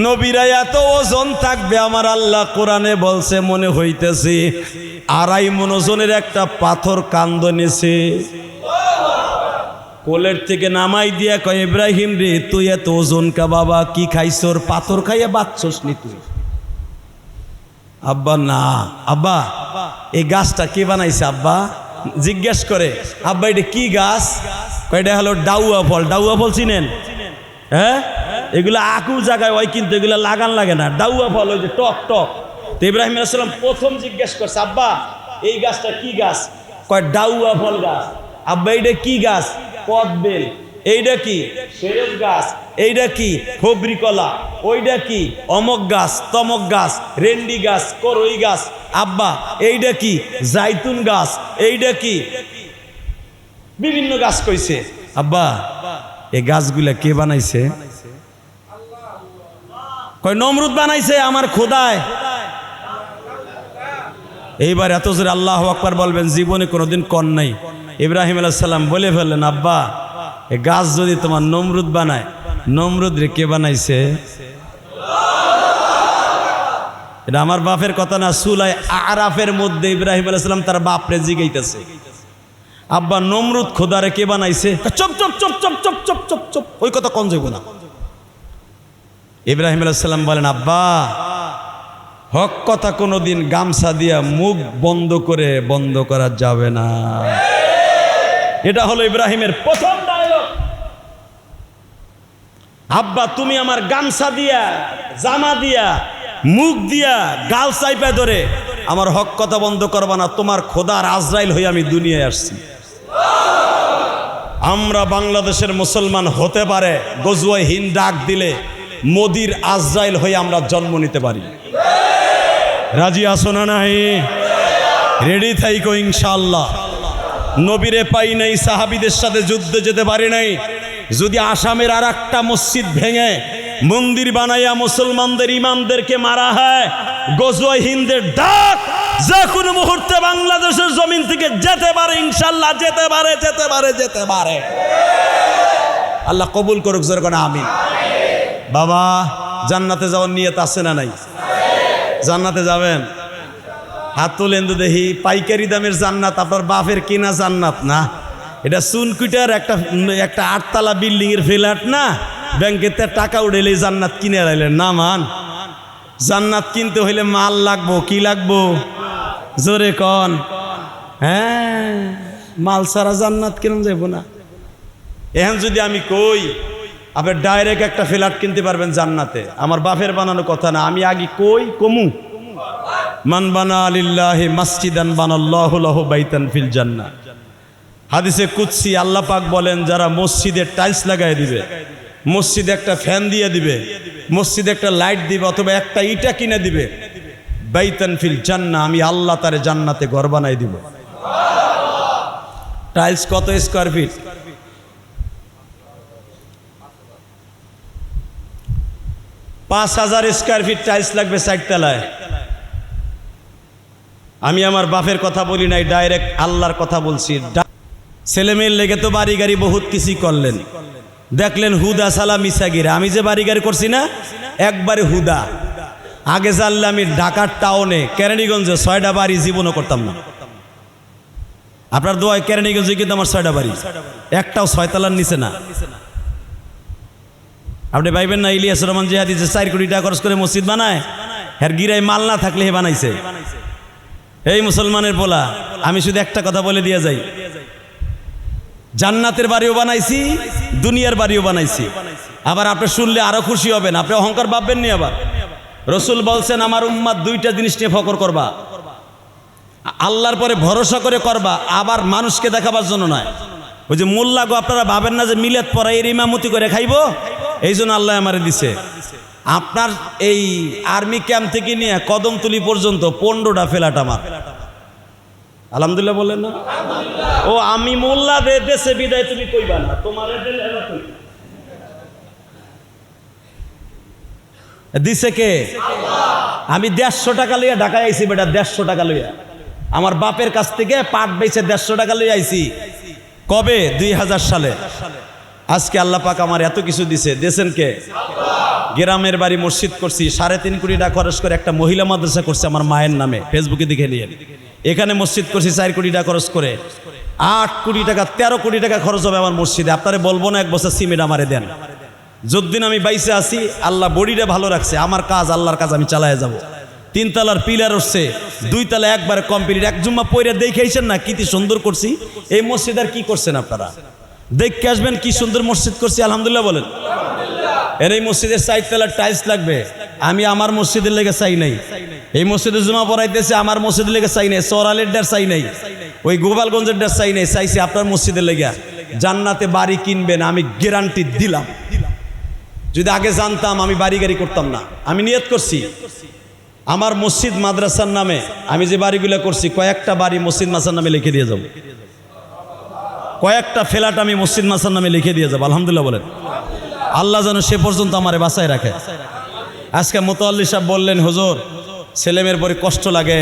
নবীরা এত ওজন থাকবে আমার আল্লাহ কোরআনে বলছে মনে হইতেছে 2.5 মণ ওজনের একটা পাথর কান্দ নিছে। কোলের থেকে নামাই দিয়া কয় ইব্রাহিম রে তুই এত ওজন কা বাবা, কি খাইছর? পাথর খাইয়া বাচ্চস নি তুই? আব্বা না, আব্বা এই গাছটা কে বানাইছে আব্বা? জিজ্ঞেস করে আব্বা এটা কি গাছ? এটা হলো ডাউয়া ফল। ডাউয়া ফল চিনেন? হ্যাঁ, এগুলো আকু জায়গায় হয় কিন্তু এগুলো লাগান লাগে না, ডাউয়া ফল ওই যে টক টক। তো ইব্রাহিম আলাইহিস সালাম প্রথম জিজ্ঞেস করছে আব্বা এই গাছটা কি গাছ? কয় ডাউয়া ফল গাছ। আব্বা এইটা কি গাছ? কদবেল। এইটা কি? সেরেজ গাছ। এইটা কি? খবরি কলা। ওইটা কি? অমক গাছ, তমক গাছ, রেন্ডি গাছ, করই গাছ। আব্বা এইটা কি? জাইতুন গাছ। এইটা কি? বিভিন্ন গাছ কইছে। আব্বা এই গাছগুলা কে বানাইছে? কয় নমরুদ বানাইছে আমার খোদায়। এইবার এত জোরে আল্লাহু আকবার বলবেন জীবনে কোনোদিন কন নাই। ইব্রাহিম আলাইহিস সালাম বলে ফেললেন আব্বা এই গাছ যদি তোমার নমরুদ বানায়, নমরুদ রে কে বানাইছে? এটা আমার বাপের কথা না, সূরা আরাফের মধ্যে ইব্রাহিম আলাইহিস সালাম তার বাপরে জিগাইতেছে আব্বা নমরুদ খোদারে কে বানাইছে? চুপ চুপ চুপ চুপ চুপ চুপ চুপ চুপ, ওই কথা কোন যাইব না। ইব্রাহিম আলাইহিস সালাম বলেন আব্বা হক কথা কোনোদিন গামছা দিয়া মুখ বন্ধ করে বন্ধ করা যাবে না। এটা হলো ইব্রাহিমের প্রথম ডায়লগ। আব্বা তুমি আমার গামছা দিয়া, জামা দিয়া, মুখ দিয়া গাল চাইপা ধরে আমার হক কথা বন্ধ করবা না, তোমার খোদার আজরাইল হয়ে আমি দুনিয়ায় আসছি। আমরা বাংলাদেশের মুসলমান হতে পারে গজওয়ায়ে হিন্দ ডাক দিলে মোদির আজরাইল হয়ে আমরা জন্ম নিতে পারি। রাজি আছো না নাই? রেডি থাইকো ইনশাআল্লাহ। নবীরে পাই নাই, সাহাবীদের সাথে যুদ্ধে যেতে পারি নাই, যদি আসামের আর একটা মসজিদ ভেঙে মন্দির বানাইয়া মুসলমানদের ইমামদেরকে মারা হয়, গজওয়ায়ে হিন্দের ডাক যে কোনো মুহূর্তে বাংলাদেশের জমিন থেকে যেতে পারে ইনশাআল্লাহ, যেতে পারে যেতে পারে যেতে পারে। আল্লাহ কবুল করুক, জোরে কোন আমিন। বাবা জান্নাতে যাওয়ার নিয়ত আছে না নাই? জান্নাতে যাবেন? হাত তোলেন তো দেখি। পাইকারি দামের জান্নাত আপনার বাপের কিনা জান্নাত না, এটা চুনকুটার একটা 8তলা বিল্ডিং এর ফ্ল্যাট না, ব্যাংকেতে টাকা উঠেলেই জান্নাত কিনে আইলেন না। মান জান্নাত কিনতে হইলে মাল লাগবো, কি লাগবো জোরে কন? হ্যাঁ, মাল ছাড়া জান্নাত কেন যাবো না? এখন যদি আমি কই আপনি ডাইরেক্ট একটা ফ্ল্যাট কিনতে পারবেন জান্নাতে, আমার বাপের বানানো কথা না, আমি আগে কই কমু মান বানা লিল্লাহি মাসজিদান বানাল্লাহু লাহু বাইতান ফিল জান্নাহ। হাদিসে কুদসি আল্লাহ পাক বলেন যারা মসজিদে টাইলস লাগাই দিবে, মসজিদে একটা ফ্যান দিয়ে দিবে, মসজিদে একটা লাইট দিবে, অথবা একটা ইটা কিনে দিবে, বাইতান ফিল জান্নাহ, আমি আল্লাহ তারে জান্নাতে ঘর বানাই দিব। টাইলস কত square feet? 5000 square feet tiles লাগবে 4 তলায়। আমি আমার বাপের কথা বলি নাই, ডাইরেক্ট আল্লাহর কথা বলছি। ছেলে মেয়ের লেগে তো বাড়ি গাড়ি বহুত কিছুই করলেন, দেখলেন হুদা সালা মিসাগিরা। আমি যে বাড়ি গাড়ি করছি না একবারে হুদা, আগে জানলে আমি ঢাকার টাউনে কেরানীগঞ্জে 6টা বাড়ি জীবনও করতাম না। আপনার দোয়ায় কেরানীগঞ্জে কিন্তু আমার 6টা বাড়ি, একটাও 6 তলার নিচে না। আপনি ভাইবেন না ইলিয়াস রহমান জিহাদি যে 4 কোটি টাকা খরচ করে মসজিদ বানায়, হ্যার গিরায় মাল না থাকলে হে বানাইছে। এই মুসলমানের পোলা, আমি শুধু একটা কথা বলে দিয়ে যাই, জান্নাতের বাড়িও বানাইছি, দুনিয়ার বাড়িও বানাইছি। আবার আপনি শুনলে আরো খুশি হবেন, আপনি অহংকার ভাববেন নি। আবার রসুল বলছেন আমার উম্মাত 2টা জিনিস নিয়ে ফকর করবা, আল্লাহর পরে ভরসা করে করবা, আবার মানুষকে দেখাবার জন্য নয়। ওই যে মোল্লা গো, আপনারা ভাবেন না যে মিলাদ পড়া এর ইমামতি করে খাইবো, এই জন্য আল্লাহ আমারে দিছে। আপনার এই আর্মি ক্যাম্প থেকে নিয়ে কদমতলি পর্যন্ত 15টা ফ্ল্যাট আমার। আলহামদুলিল্লাহ বলেন না? ও আমি মোল্লা দেশে বিদায় তুমি কইবা না, তোমার দিছে কে? আমি 150 টাকা লইয়া ঢাকায় আইছি বেটা, 150 টাকা লইয়া। আমার বাপের কাছ থেকে পাট বেচে 150 টাকা লইয়া আইছি। কবে? 2000 সালে। আজকে আল্লাহ পাক আমার এত কিছু দিছে, দেশেন কে? গ্রামের বাড়ি মসজিদ করছি, 3.5 কোটি টাকা খরচ করে একটা মহিলা মাদ্রাসা করছে আমার মায়ের নামে, ফেসবুকে দেখে নিয়ে। এখানে মসজিদ করছি 4 কোটি টাকা খরচ করে, 8 কোটি টাকা 13 কোটি টাকা খরচ হবে আমার মসজিদে। আপনারে বলবো না 1 বছর সিমেন্ট আমারে দেন, যতদিন আমি বাইসে আছি আল্লাহ বডিটা ভালো রাখছে, আমার কাজ আল্লাহর কাজ আমি চালায় যাব। 3 তলার পিলার উঠছে, 2 তলা একবারে কমপ্লিট। এক জুম্মা পয়রা দেখাইছেন না কি সুন্দর করছি। এই মসজিদ আর কি করছেন আপনারা? দেখে আসবেন কি সুন্দর মসজিদ করছি, আলহামদুলিল্লাহ বলেন। এর এই মসজিদের 4 তলার টাইলস লাগবে, আমি আমার মসজিদের লেগে চাই নাই। এই মসজিদে জুমা পড়াইতেছে, আমার মসজিদের লেগে চাই নাই। সরালের ডার চাই নাই, ওই গোপালগঞ্জের ডার চাই নাই, চাইছি আপনার মসজিদের লেগে। জান্নাতে বাড়ি কিনবেন, আমি গ্যারান্টি দিলাম। যদি আগে জানতাম আমি বাড়ি গাড়ি করতাম না। আমি নিয়ত করছি আমার মসজিদ মাদ্রাসার নামে আমি যে বাড়িগুলো করছি, কয়েকটা বাড়ি মসজিদ মাদ্রাসার নামে লিখে দিয়ে যাব, কয়েকটা ফ্ল্যাট আমি মসজিদ মাদ্রাসার নামে লিখে দিয়ে যাব। আলহামদুলিল্লাহ বলেন। আল্লাহ যেন সে পর্যন্ত আমারে বাঁচায় রাখে। আজকে মোতাল্লি সাহেব বললেন, হুজুর ছেলেমেয়ের পরে কষ্ট লাগে,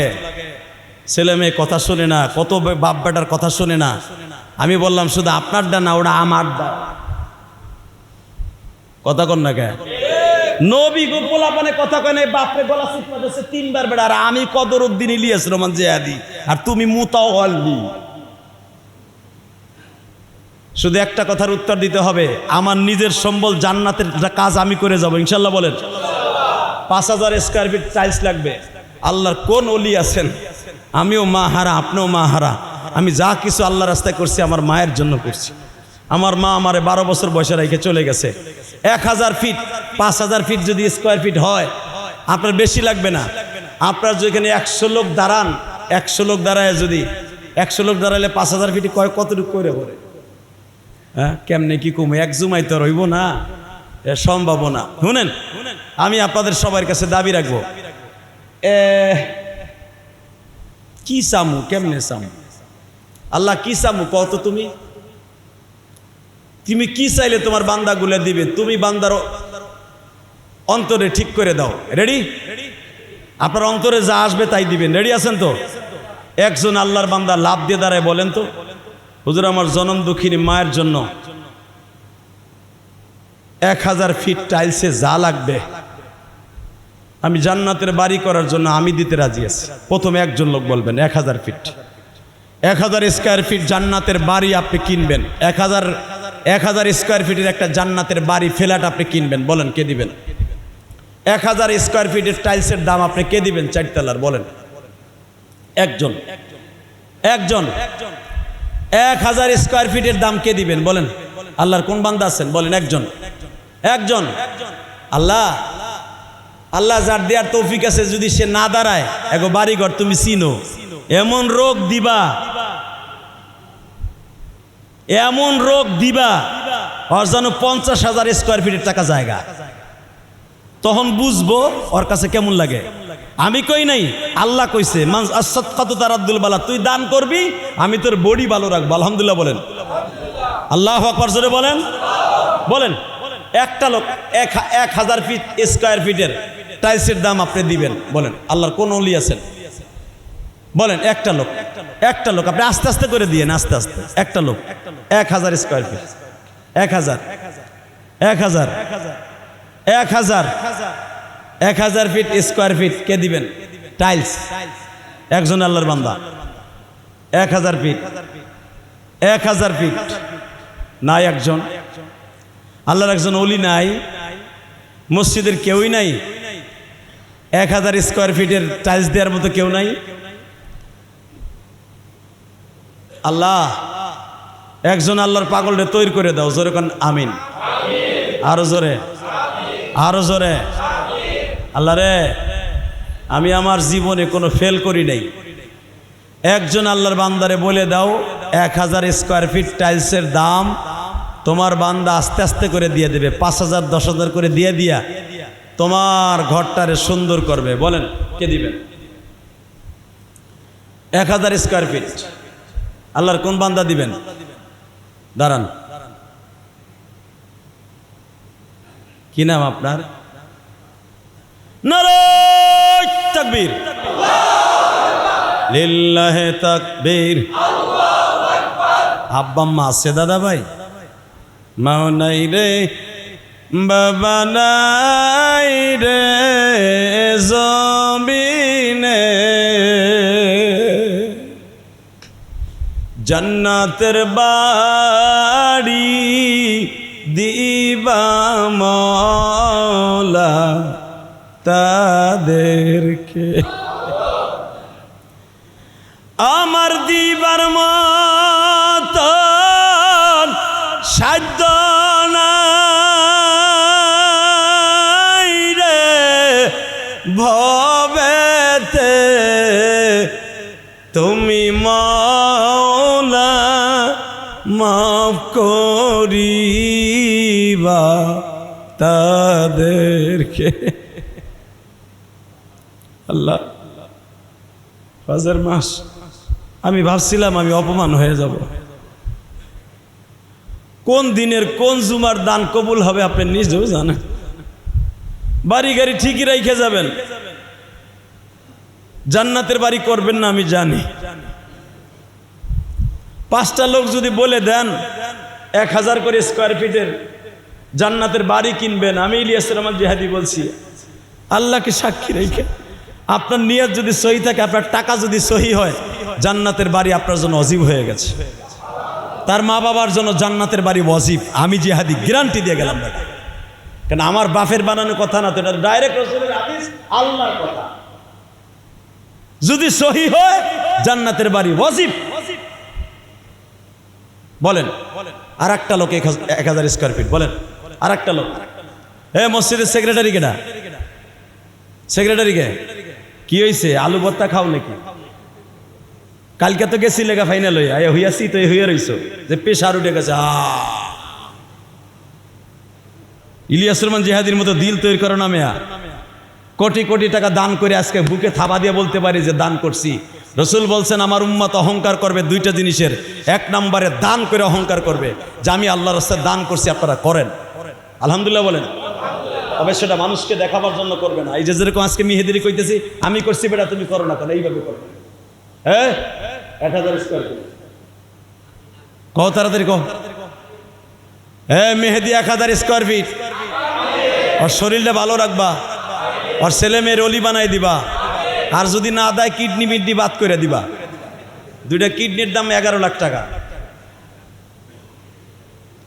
ছেলে মেয়ে কথা শুনে না, কত বাপ বেটার কথা শুনে না। আমি বললাম শুধু আপনারটা না, ওটা আমারটা। কথা কন না কে? নবী গোপলা মানে কথা কয় না, বাপরে গলা চিপা দিচ্ছে 3বার বেড়া। আর আমি কদরউদ্দিন ইলিয়াস রহমান জিহাদি, আর তুমি মুতাওয়াল্লি। শুধু একটা কথার উত্তর দিতে হবে, আমার নিজের সম্বল জান্নাতের কাজ আমি করে যাব ইনশাল্লাহ বলেন। 5000 স্কয়ার ফিট টাইলস লাগবে। আল্লাহর কোন ওলি আছেন? আমিও মা হারা, আপনিও মা হারা। আমি যা কিছু আল্লাহ রাস্তায় করছি আমার মায়ের জন্য করছি। আমার মা আমারে 12 বছর বয়সে রেখে চলে গেছে। 1000 ফিট 5000 ফিট যদি স্কয়ার ফিট হয়, আপনার বেশি লাগবে না। আপনার যেখানে 100 লোক দাঁড়ান, 100 লোক দাঁড়ায়, যদি 100 লোক দাঁড়ালে 5000 ফিট কতটুকু করে পড়ে? হ্যাঁ, কেমনে কি কমে? এক জুমাই তো রইব না, সম্ভব না। শুনেন, আমি আপনাদের সবার কাছে দাবি রাখবো, কি চামু, কেমনে চামু? আল্লাহ কি চামু কত? তুমি কি চাইলে তোমার বান্দাগুলো দিবে? তুমি বান্দার অন্তরে ঠিক করে দাও। রেডি? আপনার অন্তরে যা আসবে তাই দিবেন। রেডি আছেন তো? একজন আল্লাহর বান্দা লাভ দিয়ে দাঁড়ায় বলেন তো, হুজুর আমার জনম দুঃখিনী মায়ের জন্য 1000 ফিট টাইলসে যা লাগবে আমি জান্নাতের বাড়ি করার জন্য আমি দিতে রাজি আছি। প্রথমে একজন লোক বলবেন 1000 ফিট, 1000 স্কয়ার ফিট জান্নাতের বাড়ি আপনি কিনবেন। 1000 স্কয়ার ফিটের একটা জান্নাতের বাড়ি ফ্ল্যাট আপনি কিনবেন। বলেন কে দিবেন? 1000 স্কয়ার ফিটের টাইলসের দাম আপনি কে দিবেন? 4 তলার। বলেন একজন। 1000 স্কয়ার ফিটের দাম কে দিবেন? বলেন। আল্লাহর কোন বান্দা আছেন? বলেন একজন। আল্লাহ যার দেওয়ার তৌফিক আছে, যদি সে না দাঁড়ায়, এগো বাড়িঘর তুমি চিনো, এমন রোগ দিবা ওর যেন 50,000 স্কয়ার ফিটের টাকা জায়গা। তখন বুঝবো ওর কাছে কেমন লাগে। আমি কই নাই, আল্লাহ কইছে, মান আস-সাদকাতু তারাদ্দুল বালা, তুই দান করবি আমি তোর বডি ভালো রাখবো। আলহামদুলিল্লাহ বলেন। আল্লাহু আকবার জোরে বলেন। বলেন একটা লোক 1000 ফিট স্কয়ার ফিটের টাইলসের দাম আপনি দিবেন। বলেন আল্লাহর কোন ওলি আছেন? বলেন একটা লোক আপনি আস্তে আস্তে করে দিয়েন, আস্তে আস্তে। একটা লোক 1000 square feet, 1000 1000 feet square feet কে দিবেন? টাইলস একজন আল্লাহর বান্দা। 1000 ফিট 1000 ফিট নাই একজন আল্লাহর একজন ওলি নাই, মসজিদের কেউই নাই, 1000 স্কোয়ার ফিটের টাইলস দেওয়ার মতো কেউ নাই। আল্লাহ একজন আল্লাহর পাগলটা তৈরি করে দাও, জোরে কোন আমিন। আরো জোরে, আরো জোরে। আল্লাহ রে, আমি আমার জীবনে কোনো ফেল করি নাই, একজন আল্লাহর বান্দারে বলে দাও 1000 স্কোয়ার ফিট টাইলসের দাম তোমার বান্দা আস্তে আস্তে করে দিয়ে দেবে, 5000 10,000 করে দিয়ে দিয়া তোমার ঘরটারে সুন্দর করবে। বলেন কে দিবেন? 1000 স্কোয়ার ফিট আল্লাহর কোন বান্দা দিবেন? দাঁড়ান, কি নাম আপনার? নারায়ে তাকবীর, লিল্লাহে তাকবীর। আব্বা আম্মা আছে দাদা ভাই? মাও নাই রে, বাবা নাই রে জমিনে, জান্নাতের বাড়ি দিবা মওলা তাদেরকে, আমার দিবার মতো সাধ্য নাই রে ভবেতে, তুমি মওলা মাফ করিবা তাদেরকে। আল্লাহ হজের মাস, আমি ভাবছিলাম আমি অপমান হয়ে যাব, কোন দিনের কোন জুমার দান কবুল হবে আপনি নিজেও জানেন। বাড়ি গাড়ি ঠিকই রেখে যাবেন, জান্নাতের বাড়ি করবেন না আমি জানি। 5টা লোক যদি বলে দেন 1000 করে স্কোয়ার ফিটের জান্নাতের বাড়ি কিনবেন, আমি ইলিয়াস রহমান জিহাদি বলছি, আল্লাহকে সাক্ষী রেখে আপনার নিয়ত যদি সহি থাকে, আপনার টাকা যদি সহি হয়, জান্নাতের বাড়ি আপনার জন্য ওয়াজিব হয়ে গেছে। তার মা বাবার জন্য জান্নাতের বাড়ি ওয়াজিব, আমি জিহাদি গ্যারান্টি দিয়ে গেলাম দাদা, কারণ আমার বাপের বানানো কথা না তো, এটা ডাইরেক্ট রাসূলের হাদিস, আল্লাহর কথা। যদি সহি হয় জান্নাতের বাড়ি ওয়াজিব। বলেন আর একটা লোক 1000 স্কোয়ার ফিট, বলেন আর একটা লোক। মসজিদের সেক্রেটারি কেডা? সেক্রেটারি কে? কি হয়েছে? আলু ভর্তা খাও নাকি? কালকে তো গেছি লেগা ফাইনাল হইয়াছি তো হইয়া রইছো যে পেশার উঠে গেছে। ইলিয়াস রহমান জিহাদির মতো দিল তৈরি করো না মেয়া, কোটি কোটি টাকা দান করে আজকে বুকে থাবা দিয়ে বলতে পারি যে দান করছি। রসুল বলছেন আমার উম্মত অহংকার করবে 2টা জিনিসের, 1 নম্বরে দান করে অহংকার করবে যে আমি আল্লাহর রাস্তায় দান করছি, আপনারা করেন আলহামদুলিল্লাহ বলেন। তবে সেটা মানুষকে দেখাবার জন্য করবে না। এই যে যেরকম আজকে মেহেদিরি কইতেছি আমি করছি, বেটা তুমি করো না কেন, এইভাবে করবে। 1000 স্কোয়ার ফিট কহ, তাড়াতাড়ি কহ। মেহেদি 1000 স্কোয়ার ফিট, ওর শরীরটা ভালো রাখবা, ওর ছেলে মেয়ের অলি বানাই দিবা, আর যদি না দেয় কিডনি মিডনি বাদ করে দিবা। 2টা কিডনির দাম 11 লাখ টাকা।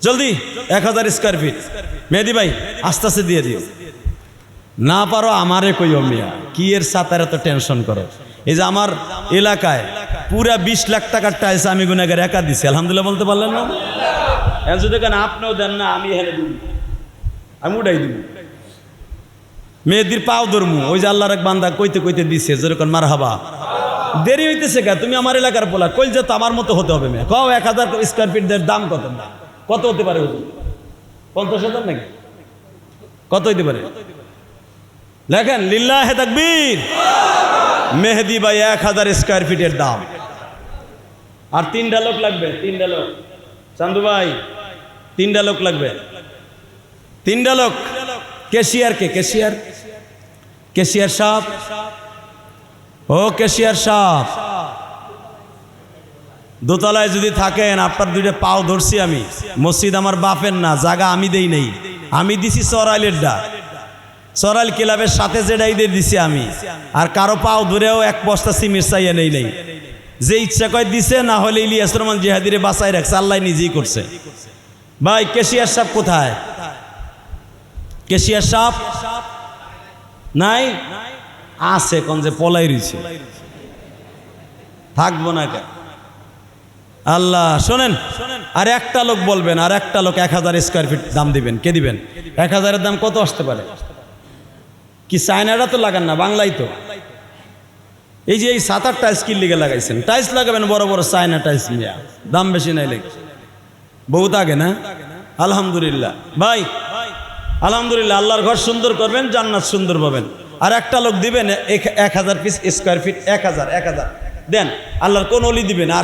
জলদি 1000 স্কোয়ার ফিট মেহেদি ভাই আস্তে আস্তে দিয়ে দিও। না পারো আমারে কইও মিয়া, কি এর সাথে এত টেনশন করো। এই যে আমার এলাকায় পুরা 20 লাখ টাকার টাইলস আমি গুনাগার একা দিছি, আলহামদুলিল্লাহ বলতে পারলেন না? যদি কেন আপনিও দেন না, আমি হেরে দিব, আমি উঠাই দিব। মেয়েদির পাও ধরমু, ওই যে আল্লাহর এক বান্দা কইতে কইতে দিছে যেরকম মারহাবা। দেরি হইতেছে কা, তুমি আমার এলাকার পোলা, কইল যে তো আমার মতো হতে হবে মেয়ে। কও 1000 স্কোয়ার ফিটের দাম কত? কত হতে পারে? 50,000 নাকি? কত হইতে পারে লেখেন? লিল্লাহে তাকবীর। মেহেদি ভাই 1000 স্কোয়ার ফিটের দাম। আর 3টা লোক লাগবে, 3টা লোক। চান্দু ভাই 3টা লোক লাগবে, 3টা লোক। ক্যাশিয়ার কে? ক্যাশিয়ার, ক্যাশিয়ার সাহেব, ও ক্যাশিয়ার সাহেব, দোতলায় যদি থাকেন, আপনার 2টা পাও ধরছি আমি। মসজিদ আমার বাপের না, জায়গা আমি দেই নাই, আমি দিছি চরাইলের ডা। সরাইল ক্লাবের সাথে যেটাই দিয়ে দিছি আমি, আর কারো পাও ধরেও এক বস্তা সিমেন্ট চাইয়া নেই নেই, যে ইচ্ছা কয় দিছে, না হলে ইলিয়াস রহমান জিহাদিরে বাঁচায় রাখছে, আল্লাহ নিজেই করছে। ভাই কেশিয়ার সাহেব কোথায়? কেশিয়ার সাহেব নাই, আছে কোন যে পলাই রয়েছে, থাকবো না কেন? আল্লাহ শোনেন, আর একটা লোক বলবেন, আর একটা লোক 1000 স্কোয়ার ফিট দাম দিবেন, কে দিবেন? 1000-এর দাম কত আসতে পারে? কি চায়নাটা তো লাগান না, বাংলাই তো। এই যে এই 7-8 টাইলস কি লিগে লাগাইছেন? টাইলস লাগাবেন বড় বড় চায়না টাইলস নিয়ে, দাম বেশি নাই লেগে, বহুত আগে না? আলহামদুলিল্লাহ ভাই, আলহামদুলিল্লাহ, আল্লাহর ঘর সুন্দর করবেন, জান্নাত সুন্দর পাবেন। আর একটা লোক দিবেন 1000 পিস স্কোয়ার ফিট, 1000 দেন, আল্লাহর কোন অলি দিবেন। আর